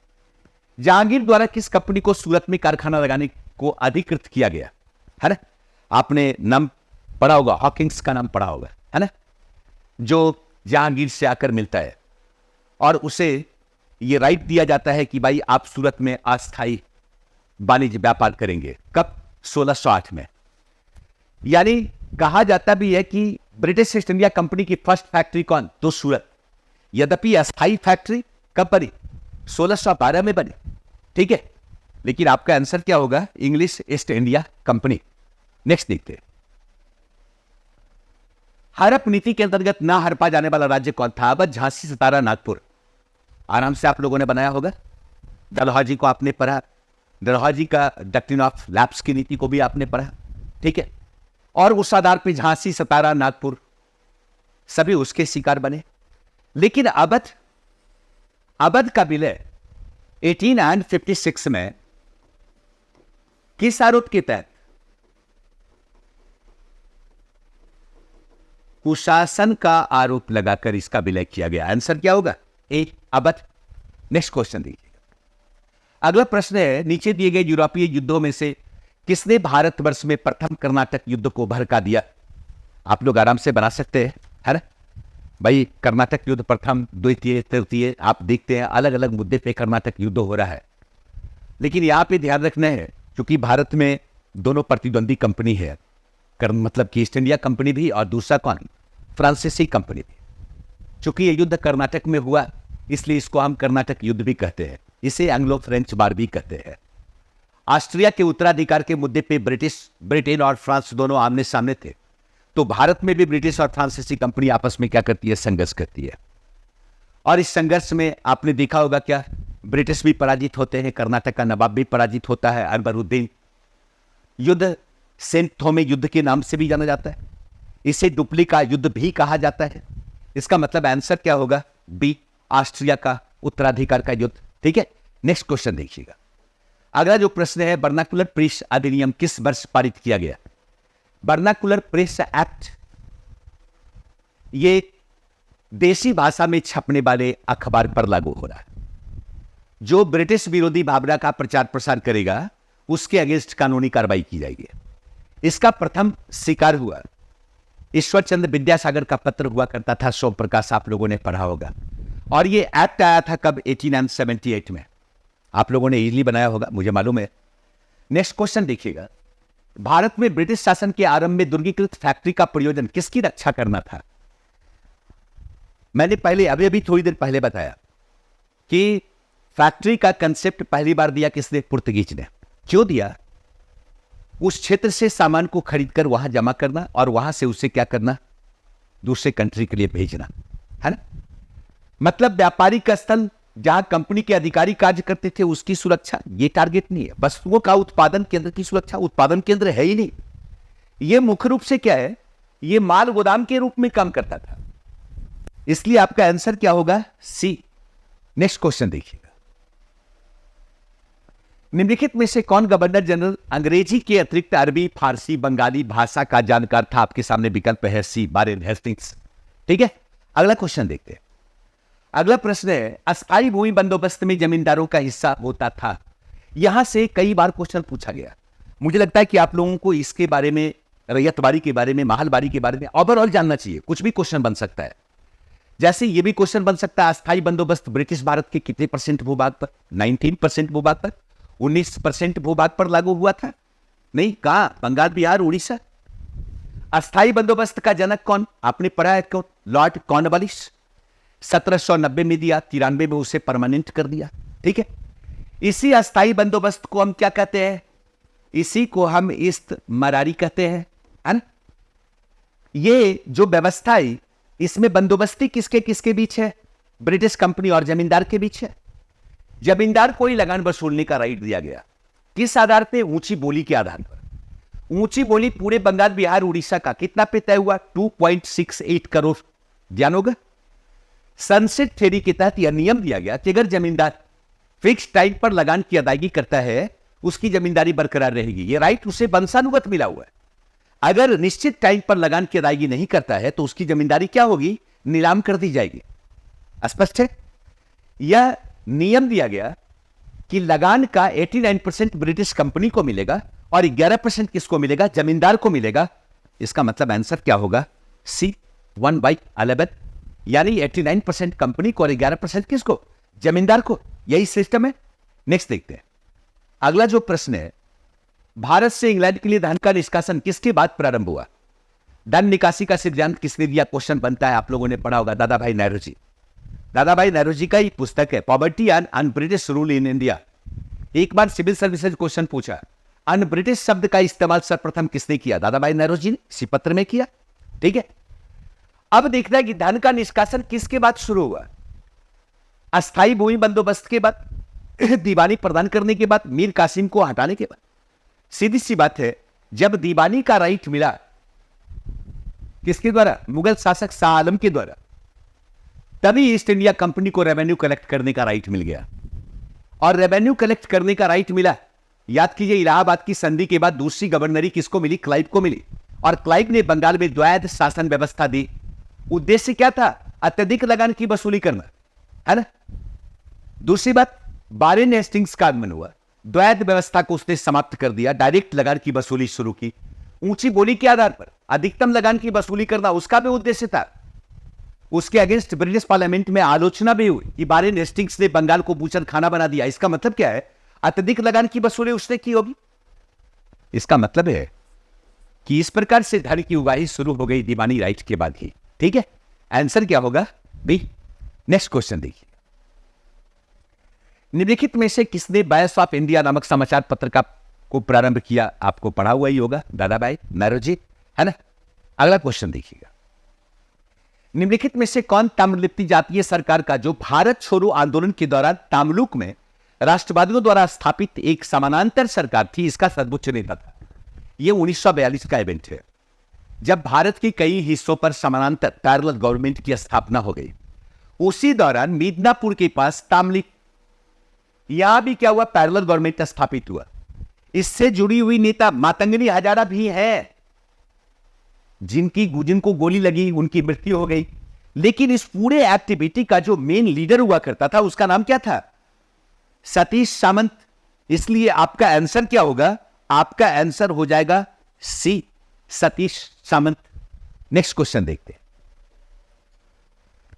जहांगीर द्वारा किस कंपनी को सूरत में कारखाना लगाने को अधिकृत किया गया, है ना। आपने नाम पढ़ा होगा, हॉकिंग्स का नाम पढ़ा होगा, है ना, जो जहांगीर से आकर मिलता है और उसे ये राइट दिया जाता है कि भाई आप सूरत में अस्थायी वाणिज्य व्यापार करेंगे। कब, 1608 में। यानी कहा जाता भी है कि ब्रिटिश ईस्ट इंडिया कंपनी की फर्स्ट फैक्ट्री कौन, तो सूरत। यद्यपि अस्थायी फैक्ट्री कब बनी, 1612 में बनी, ठीक है। लेकिन आपका आंसर क्या होगा, English east India company. Next देखते हैं, हड़प नीति के अंतर्गत ना हड़पा जाने वाला राज्य कौन था। अब झांसी, सतारा, नागपुर, आराम से आप लोगों ने बनाया होगा। डलहौजी को आपने पढ़ा, डलहौजी का डक्ट्रिन ऑफ लैप्स की नीति को भी आपने पढ़ा, ठीक है। और उस आधार पर झांसी, सतारा, नागपुर सभी उसके शिकार बने। लेकिन अवध का विलय 1856 में किस आरोप के तहत, कुशासन का आरोप लगाकर इसका विलय किया गया। आंसर क्या होगा, ए, अवध। नेक्स्ट क्वेश्चन देखिएगा, अगला प्रश्न है, नीचे दिए गए यूरोपीय युद्धों में से किसने भारतवर्ष में प्रथम कर्नाटक युद्ध को भड़का दिया? आप लोग आराम से बना सकते हैं, है ना भाई। कर्नाटक युद्ध प्रथम, द्वितीय, तृतीय, आप देखते हैं अलग अलग मुद्दे पे कर्नाटक युद्ध हो रहा है। लेकिन यहाँ पे ध्यान रखना है, क्योंकि भारत में दोनों प्रतिद्वंदी कंपनी है, मतलब कि ईस्ट इंडिया कंपनी भी और दूसरा कौन, फ्रांसीसी कंपनी भी। चूंकि ये युद्ध कर्नाटक में हुआ, इसलिए इसको हम कर्नाटक युद्ध भी कहते हैं, इसे एंग्लो फ्रेंच वार भी कहते हैं। ऑस्ट्रिया के उत्तराधिकार के मुद्दे पे ब्रिटेन और फ्रांस दोनों आमने सामने थे, तो भारत में भी ब्रिटिश और फ्रांसीसी कंपनी आपस में क्या करती है, संघर्ष करती है। और इस संघर्ष में आपने देखा होगा क्या, ब्रिटिश भी पराजित होते हैं, कर्नाटक का नवाब भी पराजित होता है, अकबरुद्दीन। युद्ध सेंट थॉमे युद्ध के नाम से भी जाना जाता है, इसे डुप्ली का युद्ध भी कहा जाता है। इसका मतलब आंसर क्या होगा, बी, ऑस्ट्रिया का उत्तराधिकार का युद्ध। ठीक है, नेक्स्ट क्वेश्चन देखिएगा। अगला जो प्रश्न है, वर्नाकुलर प्रेस अधिनियम किस वर्ष पारित किया गया? वर्नाकुलर प्रेस एक्ट, ये देसी भाषा में छपने वाले अखबार पर लागू हो रहा है। जो ब्रिटिश विरोधी भावना का प्रचार प्रसार करेगा, उसके अगेंस्ट कानूनी कार्रवाई की जाएगी। इसका प्रथम शिकार हुआ ईश्वर चंद्र विद्यासागर का पत्र हुआ करता था, सोम प्रकाश, आप लोगों ने पढ़ा होगा। और ये एक्ट आया था कब, 1878 में। आप लोगों ने इजीली बनाया होगा, मुझे मालूम है। नेक्स्ट क्वेश्चन देखिएगा। भारत में ब्रिटिश शासन के आरंभ में दुर्गीकृत फैक्ट्री का प्रयोजन किसकी रक्षा करना था? मैंने पहले अभी थोड़ी देर पहले बताया कि फैक्ट्री का कंसेप्ट पहली बार दिया किसने, पुर्तगीज ने। क्यों दिया? उस क्षेत्र से सामान को खरीदकर वहां जमा करना और वहां से उसे क्या करना, दूसरे कंट्री के लिए भेजना, है ना। मतलब व्यापारिक स्थल जहां कंपनी के अधिकारी कार्य करते थे, उसकी सुरक्षा, ये टारगेट नहीं है। वस्तुओं का उत्पादन केंद्र की सुरक्षा, उत्पादन केंद्र है ही नहीं। ये मुख्य रूप से क्या है, ये माल गोदाम के रूप में काम करता था। इसलिए आपका आंसर क्या होगा, सी। नेक्स्ट क्वेश्चन देखिएगा। निम्नलिखित में से कौन गवर्नर जनरल अंग्रेजी के अतिरिक्त अरबी, फारसी, बंगाली भाषा का जानकार था? आपके सामने विकल्प है, सी, वारेन हेस्टिंग्स। ठीक है, अगला क्वेश्चन देखते हैं। अगला प्रश्न है, अस्थायी भूमि बंदोबस्त में जमींदारों का हिस्सा होता था। यहां से कई बार क्वेश्चन पूछा गया। मुझे लगता है कि आप लोगों को इसके बारे में, रैयतबारी के बारे में, महलबारी के बारे में ओवरऑल जानना चाहिए। कुछ भी क्वेश्चन बन सकता है। जैसे ये भी क्वेश्चन बन सकता है, अस्थायी बंदोबस्त ब्रिटिश भारत के कितने % भूभाग पर? 19% भूभाग पर। 19% भूभाग पर लागू हुआ था? नहीं, कहां? बंगाल, बिहार, उड़ीसा। अस्थायी बंदोबस्त का जनक कौन? आपने पढ़ा है कौन? Lord Cornwallis. 1790 में दिया, 93 में उसे परमानेंट कर दिया। ठीक है, इसी अस्थायी बंदोबस्त को हम क्या कहते हैं? इसी को हम इस्तमरारी कहते हैं, है ना। ये जो व्यवस्था है, इसमें बंदोबस्ती किसके किसके बीच है? ब्रिटिश कंपनी और जमींदार के बीच है। जमींदार को ही लगान वसूलने का राइट दिया गया। किस आधार पे? ऊंची बोली के आधार पर। ऊंची बोली पूरे बंगाल, बिहार, उड़ीसा का कितना पे तय हुआ? 2.68 करोड़। ध्यान होगा। सनसेट थ्योरी के तहत यह नियम दिया गया कि अगर जमींदार फिक्स टाइम पर लगान की अदायगी करता है, उसकी जमींदारी बरकरार रहेगी। यह राइट उसे वंशानुगत मिला हुआ है। अगर निश्चित टाइम पर लगान की अदायगी नहीं करता है, तो उसकी जमींदारी क्या होगी? नीलाम कर दी जाएगी। स्पष्ट है। यह नियम दिया गया कि लगान का 89% ब्रिटिश कंपनी को मिलेगा और 11% किसको मिलेगा? जमींदार को मिलेगा। इसका मतलब आंसर क्या होगा? सी, 1/11। यानी 89% कंपनी को और 11% किसको? जमींदार को। यही सिस्टम है। नेक्स्ट देखते हैं। अगला जो प्रश्न है, भारत से इंग्लैंड के लिए धन का निष्कासन किसके बाद प्रारंभ हुआ? धन निकासी का सिद्धांत किसने दिया? क्वेश्चन बनता है, आप लोगों ने पढ़ा होगा, दादा भाई नेहरू। दादा भाई नेहरू का ही पुस्तक है, poverty and un British rule in India. एक बार सिविल सर्विसेज क्वेश्चन पूछा, अन ब्रिटिश शब्द का इस्तेमाल सर्वप्रथम किसने किया? दादा भाई नेहरू ने इसी पत्र में किया। ठीक है, अब देखना है कि धन का निष्कासन किसके बाद शुरू हुआ? अस्थायी भूमि बंदोबस्त के बाद, दीवानी प्रदान करने के बाद, मीर कासिम को हटाने के बाद। सीधी सी बात है, जब दीवानी का राइट मिला किसके द्वारा? मुगल शासक शाह आलम के द्वारा, तभी ईस्ट इंडिया कंपनी को रेवेन्यू कलेक्ट करने का राइट मिल गया। और रेवेन्यू कलेक्ट करने का राइट मिला, याद कीजिए, इलाहाबाद की संधि के बाद दूसरी गवर्नरी किसको मिली? क्लाइव को मिली। और क्लाइव ने बंगाल में द्वैध शासन व्यवस्था दी। उद्देश्य क्या था? अत्यधिक लगान की वसूली करना, है ना। दूसरी बात, वारेन हेस्टिंग्स का आगमन हुआ, द्वैध व्यवस्था को उसने समाप्त कर दिया, डायरेक्ट लगान की वसूली शुरू की, ऊंची बोली के आधार पर अधिकतम लगान की वसूली करना उसका भी उद्देश्य था। उसके अगेंस्ट ब्रिटिश पार्लियामेंट में आलोचना भी हुई कि वारेन हेस्टिंग्स ने बंगाल को बूचर खाना बना दिया। इसका मतलब क्या है? अत्यधिक लगान की वसूली उसने की होगी। इसका मतलब है कि इस प्रकार से धन की उगाही शुरू हो गई दीवानी राइट के बाद ही। ठीक है, आंसर क्या होगा बी। नेक्स्ट क्वेश्चन देखिए, निम्नलिखित में से किसने वॉइस ऑफ इंडिया नामक समाचार पत्र को प्रारंभ किया? आपको पढ़ा हुआ ही होगा, दादाभाई नौरोजी, है ना। अगला क्वेश्चन देखिएगा, निम्नलिखित में से कौन ताम्रलिप्ति जातीय सरकार का, जो भारत छोड़ो आंदोलन के दौरान तामलुक में राष्ट्रवादियों द्वारा स्थापित एक समानांतर सरकार थी, इसका सर्वोच्च नेता था? यह 1942 का इवेंट है, जब भारत के कई हिस्सों पर समानांतर पैरेलल गवर्नमेंट की स्थापना हो गई। उसी दौरान मिदनापुर के पास तामलिक, यहां भी क्या हुआ? पैरेलल गवर्नमेंट स्थापित हुआ। इससे जुड़ी हुई नेता मातंगनी हजारा भी है, जिनको गोली लगी, उनकी मृत्यु हो गई। लेकिन इस पूरे एक्टिविटी का जो मेन लीडर हुआ करता था, उसका नाम क्या था? सतीश सामंत। इसलिए आपका आंसर क्या होगा? आपका आंसर हो जाएगा सी, सतीश सामंत। नेक्स्ट क्वेश्चन देखते हैं,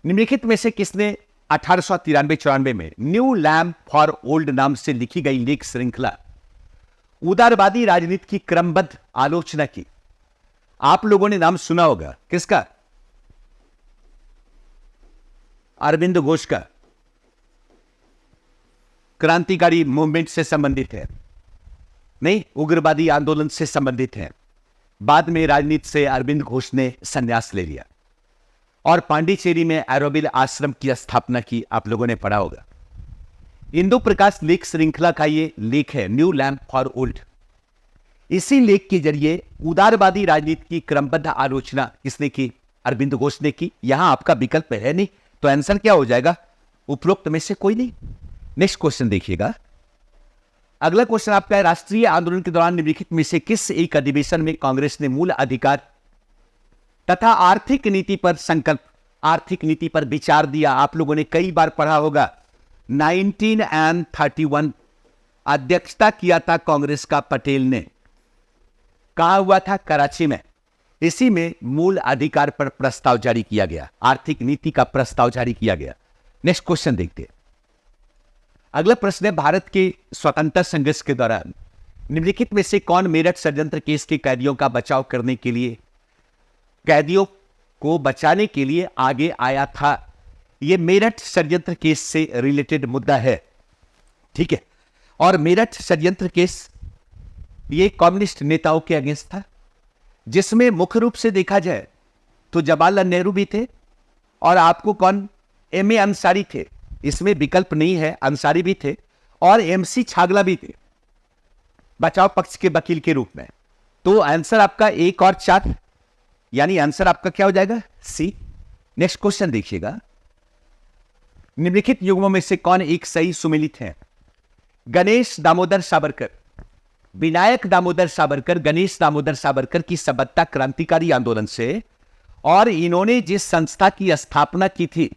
निम्नलिखित में से किसने 1893-94 में न्यू लैम्प फॉर ओल्ड नाम से लिखी गई लेख श्रृंखला उदारवादी राजनीति की क्रमबद्ध आलोचना की? आप लोगों ने नाम सुना होगा, किसका? अरविंद घोष का। क्रांतिकारी मूवमेंट से संबंधित है, नहीं, उग्रवादी आंदोलन से संबंधित है। बाद में राजनीति से अरविंद घोष ने संन्यास ले लिया और पांडिचेरी में एरोबिल आश्रम की स्थापना की। आप लोगों ने पढ़ा होगा। इंदु प्रकाश लेख श्रृंखला का ये लेख है, न्यू लैम्प फॉर ओल्ड। इसी लेख के जरिए उदारवादी राजनीति की क्रमबद्ध आलोचना किसने की? अरविंद घोष ने की। यहां आपका विकल्प है नहीं, तो आंसर क्या हो जाएगा? उपरोक्त में से कोई नहीं। नेक्स्ट क्वेश्चन देखिएगा, अगला क्वेश्चन आपका है, राष्ट्रीय आंदोलन के दौरान निम्नलिखित में से किस एक अधिवेशन में कांग्रेस ने मूल अधिकार तथा आर्थिक नीति पर संकल्प, आर्थिक नीति पर विचार दिया? आप लोगों ने कई बार पढ़ा होगा। 1931 अध्यक्षता किया था कांग्रेस का पटेल ने। कहां हुआ था? कराची में। इसी में मूल अधिकार पर प्रस्ताव जारी किया गया, आर्थिक नीति का प्रस्ताव जारी किया गया। नेक्स्ट क्वेश्चन देखते हैं, अगला प्रश्न है, भारत के स्वतंत्रता संघर्ष के दौरान निम्नलिखित में से कौन मेरठ षड्यंत्र केस के कैदियों का बचाव करने के लिए, कैदियों को बचाने के लिए आगे आया था? यह मेरठ षड्यंत्र केस से रिलेटेड मुद्दा है, ठीक है। और मेरठ षड्यंत्र केस ये कम्युनिस्ट नेताओं के अगेंस्ट था, जिसमें मुख्य रूप से देखा जाए तो जवाहरलाल नेहरू भी थे और आपको कौन? एम ए अंसारी थे। इसमें विकल्प नहीं है, अंसारी भी थे और एमसी छागला भी थे बचाव पक्ष के वकील के रूप में। तो आंसर आपका 1 और 4, यानी आंसर आपका क्या हो जाएगा? सी। नेक्स्ट क्वेश्चन देखिएगा, निम्नलिखित युग्मों में से कौन एक सही सुमेलित है? गणेश दामोदर सावरकर, विनायक दामोदर सावरकर, गणेश दामोदर सावरकर की संबद्धता क्रांतिकारी आंदोलन से, और इन्होंने जिस संस्था की स्थापना की थी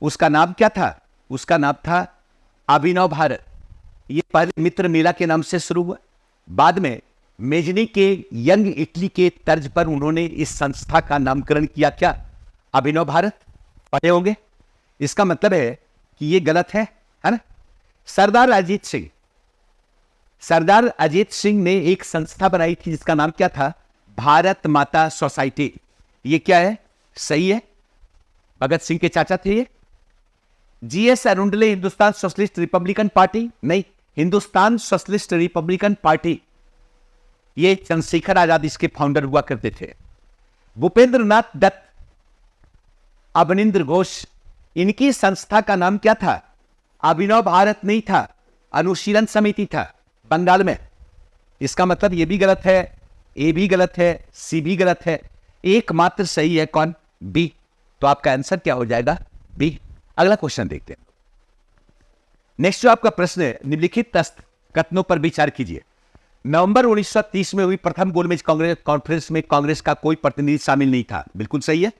उसका नाम क्या था? उसका नाम था अभिनव भारत। यह पहले मित्र मेला के नाम से शुरू हुआ, बाद में मेजनी के यंग इटली के तर्ज पर उन्होंने इस संस्था का नामकरण किया, क्या? अभिनव भारत। पढ़े होंगे। इसका मतलब है कि यह गलत है ना। सरदार अजीत सिंह ने एक संस्था बनाई थी जिसका नाम क्या था? भारत माता सोसाइटी। ये क्या है? सही है, भगत सिंह के चाचा थे ये। GS Arundale, Hindustan socialist republican party, नहीं, हिंदुस्तान सोशलिस्ट रिपब्लिकन पार्टी, ये चंद्रशेखर आजाद इसके फाउंडर हुआ करते थे। भूपेंद्र नाथ दत्त, अवनिंद्र घोष, इनकी संस्था का नाम क्या था? अभिनव भारत नहीं था, अनुशीलन समिति था, बंगाल में। इसका मतलब ये भी गलत है, ए भी गलत है, सी भी गलत है, एकमात्र सही है कौन? बी। तो आपका आंसर क्या हो जाएगा? बी। अगला क्वेश्चन देखते हैं। नेक्स्ट जो आपका प्रश्न है, निम्नलिखित कथनों पर विचार कीजिए। नवंबर 1930 में हुई प्रथम गोलमेज कांग्रेस कॉन्फ्रेंस में कांग्रेस का कोई प्रतिनिधि शामिल नहीं था। बिल्कुल सही है।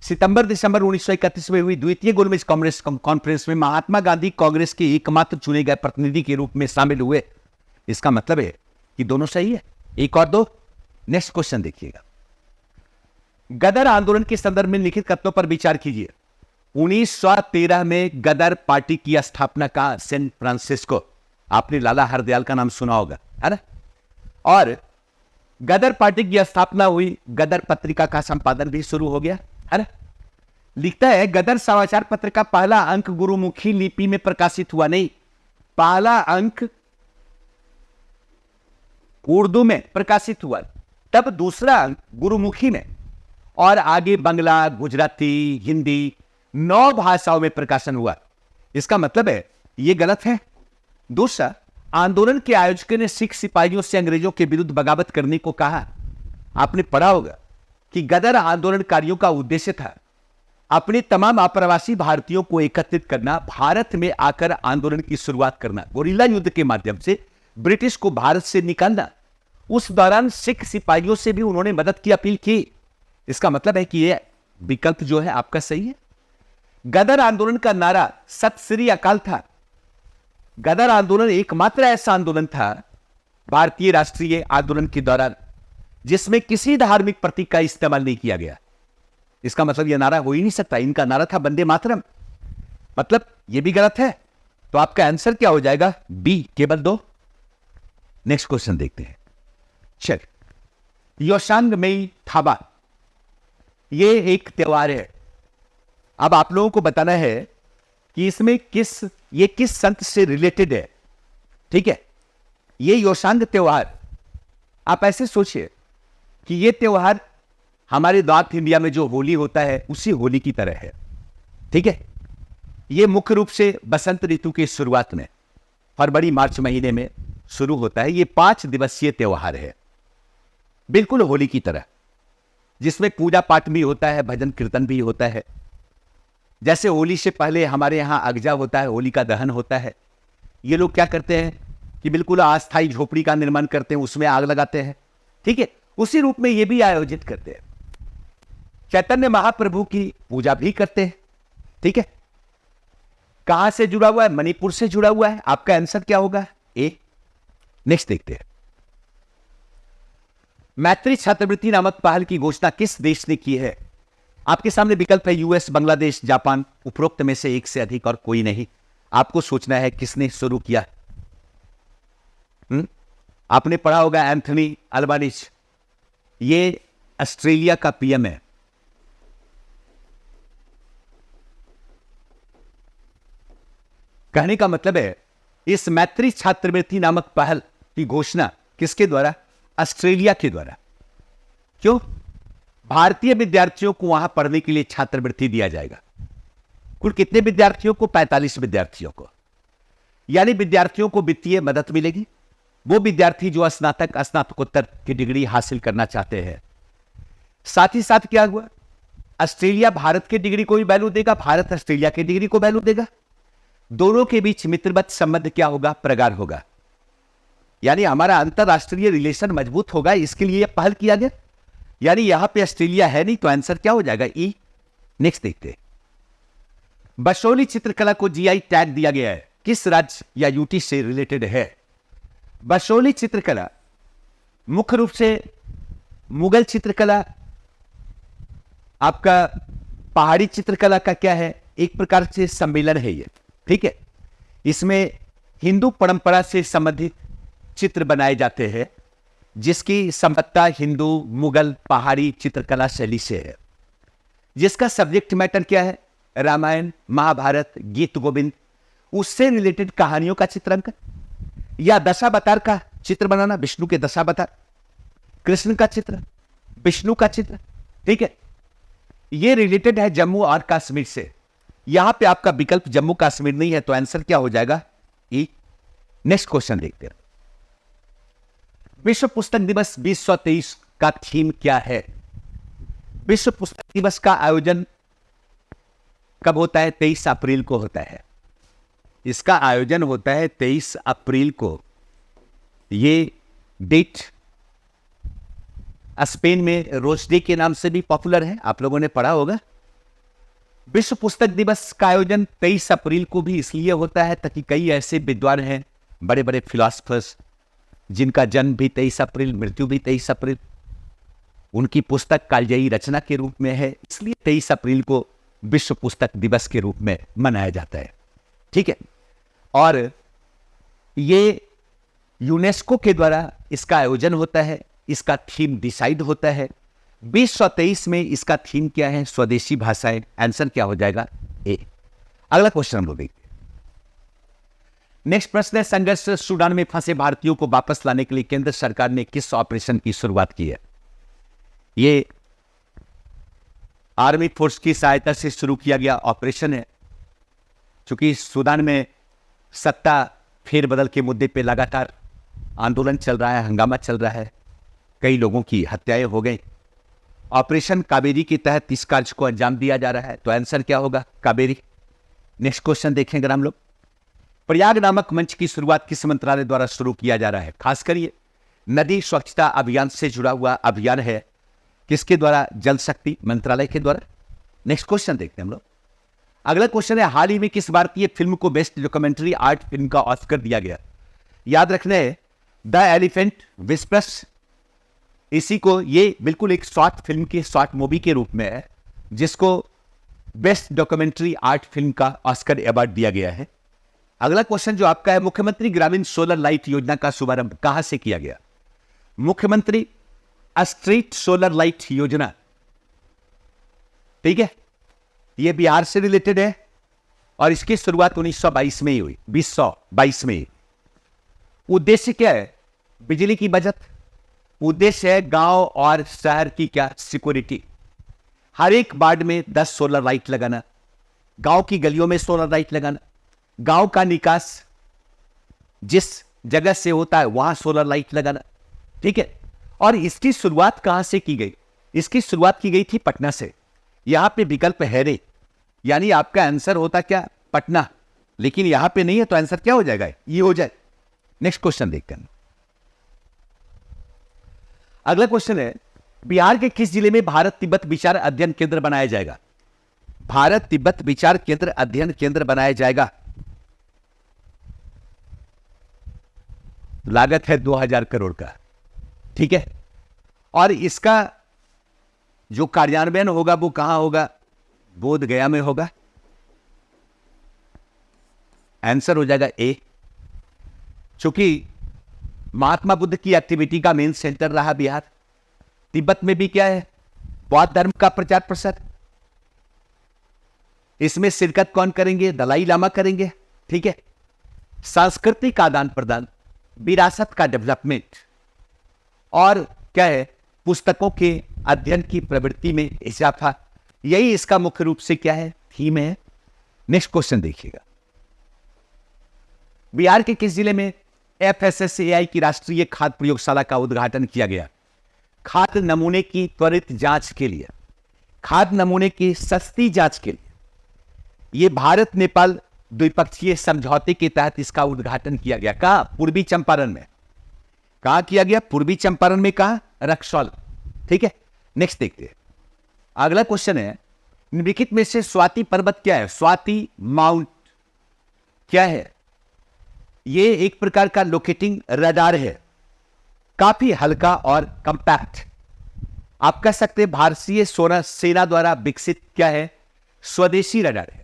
सितंबर दिसंबर 1931 में हुई द्वितीय गोलमेज कांग्रेस कॉन्फ्रेंस में महात्मा गांधी कांग्रेस के एकमात्र चुने गए प्रतिनिधि के रूप में शामिल हुए। इसका मतलब है कि दोनों सही है, एक और दो। नेक्स्ट क्वेश्चन देखिएगा, गदर आंदोलन के संदर्भ में लिखित कथनों पर विचार कीजिए। 1913 में गदर पार्टी की स्थापना का सैन फ्रांसिस्को, आपने लाला हरदयाल का नाम सुना होगा, है ना। और गदर पार्टी की स्थापना हुई, गदर पत्रिका का संपादन भी शुरू हो गया, है ना। लिखता है गदर समाचार पत्र का पहला अंक गुरुमुखी लिपि में प्रकाशित हुआ, नहीं, पहला अंक उर्दू में प्रकाशित हुआ, तब दूसरा अंक गुरुमुखी में, और आगे बंगला, गुजराती, हिंदी 9 भाषाओं में प्रकाशन हुआ। इसका मतलब है यह गलत है। दूसरा, आंदोलन के आयोजकों ने सिख सिपाहियों से अंग्रेजों के विरुद्ध बगावत करने को कहा। आपने पढ़ा होगा कि गदर आंदोलनकारियों का उद्देश्य था अपने तमाम अप्रवासी भारतीयों को एकत्रित करना, भारत में आकर आंदोलन की शुरुआत करना, गोरिल्ला युद्ध के माध्यम से ब्रिटिश को भारत से निकालना। उस दौरान सिख सिपाहियों से भी उन्होंने मदद की अपील की। इसका मतलब है कि यह विकल्प जो है आपका सही है। गदर आंदोलन का नारा सत श्री अकाल था। गदर आंदोलन एकमात्र ऐसा आंदोलन था भारतीय राष्ट्रीय आंदोलन के दौरान जिसमें किसी धार्मिक प्रतीक का इस्तेमाल नहीं किया गया। इसका मतलब यह नारा हो ही नहीं सकता। इनका नारा था वंदे मातरम, मतलब यह भी गलत है। तो आपका आंसर क्या हो जाएगा? बी, केवल 2। नेक्स्ट क्वेश्चन देखते हैं। चल, योशांग मेई थाबा, यह एक त्योहार है। अब आप लोगों को बताना है कि इसमें किस संत से रिलेटेड है, ठीक है। ये योशांग त्योहार, आप ऐसे सोचिए कि ये त्योहार हमारे नॉर्थ इंडिया में जो होली होता है उसी होली की तरह है, ठीक है। ये मुख्य रूप से बसंत ऋतु की शुरुआत में फरवरी मार्च महीने में शुरू होता है। ये 5 दिवसीय त्योहार है, बिल्कुल होली की तरह, जिसमें पूजा पाठ भी होता है, भजन कीर्तन भी होता है। जैसे होली से पहले हमारे यहां अगजा होता है, होली का दहन होता है। ये लोग क्या करते हैं कि बिल्कुल अस्थायी झोपड़ी का निर्माण करते हैं, उसमें आग लगाते हैं, ठीक है। उसी रूप में ये भी आयोजित करते हैं। चैतन्य महाप्रभु की पूजा भी करते हैं, ठीक है। कहां से जुड़ा हुआ है? मणिपुर से जुड़ा हुआ है। आपका आंसर क्या होगा? ए। नेक्स्ट देखते हैं। मैत्री छात्रवृत्ति नामक पहल की घोषणा किस देश ने की है? आपके सामने विकल्प है यूएस, बांग्लादेश, जापान। उपरोक्त में से एक से अधिक और कोई नहीं। आपको सोचना है किसने शुरू किया। आपने पढ़ा होगा एंथनी अल्बानीज, ये ऑस्ट्रेलिया का पीएम है। कहने का मतलब है इस मैत्री छात्रवृत्ति नामक पहल की घोषणा किसके द्वारा? ऑस्ट्रेलिया के द्वारा। क्यों? भारतीय विद्यार्थियों को वहां पढ़ने के लिए छात्रवृत्ति दिया जाएगा। कुल कितने विद्यार्थियों को? 45 विद्यार्थियों को। यानी विद्यार्थियों को वित्तीय मदद मिलेगी। वो विद्यार्थी जो स्नातक स्नातकोत्तर की डिग्री हासिल करना चाहते हैं। साथ ही साथ क्या हुआ? ऑस्ट्रेलिया भारत की डिग्री को भी वैल्यू देगा, भारत ऑस्ट्रेलिया की डिग्री को वैल्यू देगा। दोनों के बीच मित्रवत संबंध क्या होगा? प्रगाढ़ होगा। यानी हमारा अंतरराष्ट्रीय रिलेशन मजबूत होगा। इसके लिए पहल किया गया। यानी यहां पे ऑस्ट्रेलिया है नहीं, तो आंसर क्या हो जाएगा? ई। नेक्स्ट देखते हैं। बसोली चित्रकला को जीआई टैग दिया गया है, किस राज्य या यूटी से रिलेटेड है? बसोली चित्रकला मुख्य रूप से मुगल चित्रकला, आपका पहाड़ी चित्रकला का क्या है? एक प्रकार से सम्मेलन है ये, ठीक है। इसमें हिंदू परंपरा से संबंधित चित्र बनाए जाते हैं, जिसकी संबद्धता हिंदू मुगल पहाड़ी चित्रकला शैली से है। जिसका सब्जेक्ट मैटर क्या है? रामायण, महाभारत, गीत गोविंद, उससे रिलेटेड कहानियों का चित्रांकन, या दशावतार का चित्र बनाना, विष्णु के दशावतार, कृष्ण का चित्र, विष्णु का चित्र, ठीक है। ये रिलेटेड है जम्मू और कश्मीर से। यहां पे आपका विकल्प जम्मू कश्मीर नहीं है, तो आंसर क्या हो जाएगा? ई। नेक्स्ट क्वेश्चन देखते हैं। विश्व पुस्तक दिवस 2023 का थीम क्या है? विश्व पुस्तक दिवस का आयोजन कब होता है? 23 अप्रैल को होता है। इसका आयोजन होता है 23 अप्रैल को। ये डेट स्पेन में रोज डे के नाम से भी पॉपुलर है, आप लोगों ने पढ़ा होगा। विश्व पुस्तक दिवस का आयोजन 23 अप्रैल को भी इसलिए होता है ताकि कई ऐसे विद्वान हैं, बड़े बड़े फिलोसफर्स, जिनका जन्म भी 23 अप्रैल, मृत्यु भी 23 अप्रैल, उनकी पुस्तक कालजयी रचना के रूप में है, इसलिए 23 अप्रैल को विश्व पुस्तक दिवस के रूप में मनाया जाता है। ठीक है, और ये यूनेस्को के द्वारा इसका आयोजन होता है, इसका थीम डिसाइड होता है। 2023 में इसका थीम क्या है? स्वदेशी भाषाएं। आंसर क्या हो जाएगा? ए। अगला क्वेश्चन हम लोग देखते हैं। नेक्स्ट प्रश्न है, संघर्ष सूडान में फंसे भारतीयों को वापस लाने के लिए केंद्र सरकार ने किस ऑपरेशन की शुरुआत की है? ये आर्मी फोर्स की सहायता से शुरू किया गया ऑपरेशन है। चूंकि सूडान में सत्ता फेरबदल के मुद्दे पे लगातार आंदोलन चल रहा है, हंगामा चल रहा है, कई लोगों की हत्याएं हो गई। ऑपरेशन कावेरी के तहत इस कार्य को अंजाम दिया जा रहा है, तो आंसर क्या होगा? कावेरी। नेक्स्ट क्वेश्चन देखेंगे हम लोग। प्रयाग नामक मंच की शुरुआत किस मंत्रालय द्वारा शुरू किया जा रहा है? खासकर ये नदी स्वच्छता अभियान से जुड़ा हुआ अभियान है। किसके द्वारा? जल शक्ति मंत्रालय के द्वारा। नेक्स्ट क्वेश्चन देखते हैं हम लोग। अगला क्वेश्चन है, हाल ही में किस भारतीय फिल्म को बेस्ट डॉक्यूमेंट्री आर्ट फिल्म का ऑस्कर दिया गया? याद रखना है, द एलिफेंट विस्पर्स। इसी को, ये बिल्कुल एक शॉर्ट फिल्म के, शॉर्ट मूवी के रूप में है, जिसको बेस्ट डॉक्यूमेंट्री आर्ट फिल्म का ऑस्कर अवार्ड दिया गया है। अगला क्वेश्चन जो आपका है, मुख्यमंत्री ग्रामीण सोलर लाइट योजना का शुभारंभ कहां से किया गया? मुख्यमंत्री स्ट्रीट सोलर लाइट योजना, ठीक है, यह बिहार से रिलेटेड है और इसकी शुरुआत 1922 में ही हुई, 2022 में ही। उद्देश्य क्या है? बिजली की बचत। उद्देश्य है गांव और शहर की क्या? सिक्योरिटी। हर एक वार्ड में 10 सोलर लाइट लगाना, गांव की गलियों में सोलर लाइट लगाना, गांव का निकास जिस जगह से होता है वहां सोलर लाइट लगाना। ठीक है, और इसकी शुरुआत कहां से की गई? इसकी शुरुआत की गई थी पटना से। यहां पे विकल्प है रे, यानी आपका आंसर होता क्या? पटना, लेकिन यहां पे नहीं है, तो आंसर क्या हो जाएगा? ये हो जाए। नेक्स्ट क्वेश्चन देखते हैं। अगला क्वेश्चन है, बिहार के किस जिले में भारत तिब्बत विचार अध्ययन केंद्र बनाया जाएगा? भारत तिब्बत विचार केंद्र अध्ययन केंद्र बनाया जाएगा। लागत है 2000 करोड़ का। ठीक है, और इसका जो कार्यान्वयन होगा वो कहां होगा? बोध गया में होगा। आंसर हो जाएगा ए। चूंकि महात्मा बुद्ध की एक्टिविटी का मेन सेंटर रहा बिहार। तिब्बत में भी क्या है? बौद्ध धर्म का प्रचार प्रसार। इसमें शिरकत कौन करेंगे? दलाई लामा करेंगे। ठीक है, सांस्कृतिक आदान प्रदान, विरासत का डेवलपमेंट, और क्या है? पुस्तकों के अध्ययन की प्रवृत्ति में इजाफा। यही इसका मुख्य रूप से क्या है? थीम है। नेक्स्ट क्वेश्चन देखिएगा। बिहार के किस जिले में FSSAI की राष्ट्रीय खाद्य प्रयोगशाला का उद्घाटन किया गया? खाद्य नमूने की त्वरित जांच के लिए, खाद्य नमूने की सस्ती जांच के लिए यह भारत नेपाल द्विपक्षीय समझौते के तहत इसका उद्घाटन किया गया। कहां? पूर्वी चंपारण में। कहां किया गया? पूर्वी चंपारण में। कहां? रक्सौल। ठीक है, नेक्स्ट देखते हैं। अगला क्वेश्चन है, निम्नलिखित में से स्वाति पर्वत क्या है? स्वाति माउंट क्या है? ये एक प्रकार का लोकेटिंग रडार है, काफी हल्का और कंपैक्ट। आप कह सकते हैं भारतीय सेना द्वारा विकसित क्या है? स्वदेशी रडार है।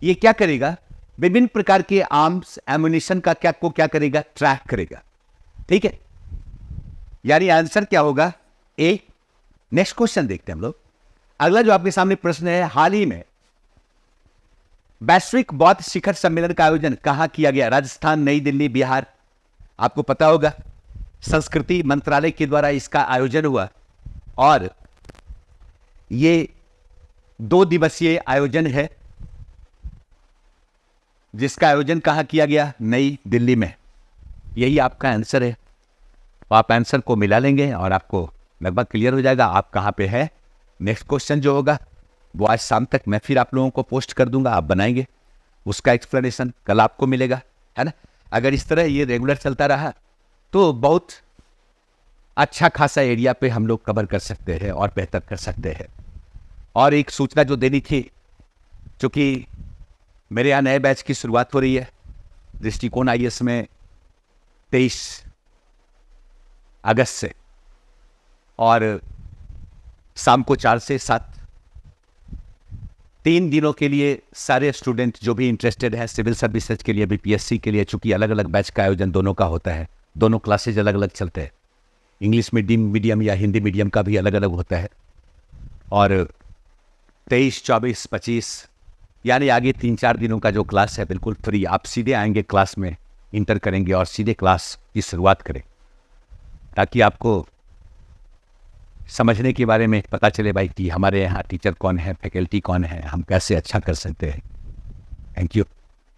ये क्या करेगा? विभिन्न प्रकार के आर्म्स एम्युनिशन का क्या करेगा? ट्रैक करेगा। ठीक है, यानी आंसर क्या होगा? ए। नेक्स्ट क्वेश्चन देखते हैं हम लोग। अगला जो आपके सामने प्रश्न है, हाल ही में वैश्विक बौद्ध शिखर सम्मेलन का आयोजन कहां किया गया? राजस्थान, नई दिल्ली, बिहार। आपको पता होगा संस्कृति मंत्रालय के द्वारा इसका आयोजन हुआ और ये 2 दिवसीय आयोजन है, जिसका आयोजन कहां किया गया? नई दिल्ली में। यही आपका आंसर है। तो आप आंसर को मिला लेंगे और आपको लगभग क्लियर हो जाएगा आप कहां पे है। नेक्स्ट क्वेश्चन जो होगा वो आज शाम तक मैं फिर आप लोगों को पोस्ट कर दूंगा, आप बनाएंगे, उसका एक्सप्लेनेशन कल आपको मिलेगा, है ना। अगर इस तरह ये रेगुलर चलता रहा तो बहुत अच्छा खासा एरिया पे हम लोग कवर कर सकते हैं और बेहतर कर सकते हैं। और एक सूचना जो देनी थी चूँकि मेरे यहाँ नए बैच की शुरुआत हो रही है दृष्टिकोण IAS में 23 अगस्त से, और शाम को 4 से 7 3 दिनों के लिए सारे स्टूडेंट जो भी इंटरेस्टेड है सिविल सर्विसेज के लिए, BPSC के लिए, चूँकि अलग अलग बैच का आयोजन दोनों का होता है, दोनों क्लासेज अलग अलग चलते हैं, इंग्लिश मीडियम या हिंदी मीडियम का भी अलग अलग होता है। और 23, 24, 25 यानी आगे 3-4 दिनों का जो क्लास है बिल्कुल फ्री, आप सीधे आएंगे क्लास में, इंटर करेंगे और सीधे क्लास की शुरुआत करें, ताकि आपको समझने के बारे में पता चले भाई कि हमारे यहाँ टीचर कौन है, फैकल्टी कौन है, हम कैसे अच्छा कर सकते हैं। Thank you.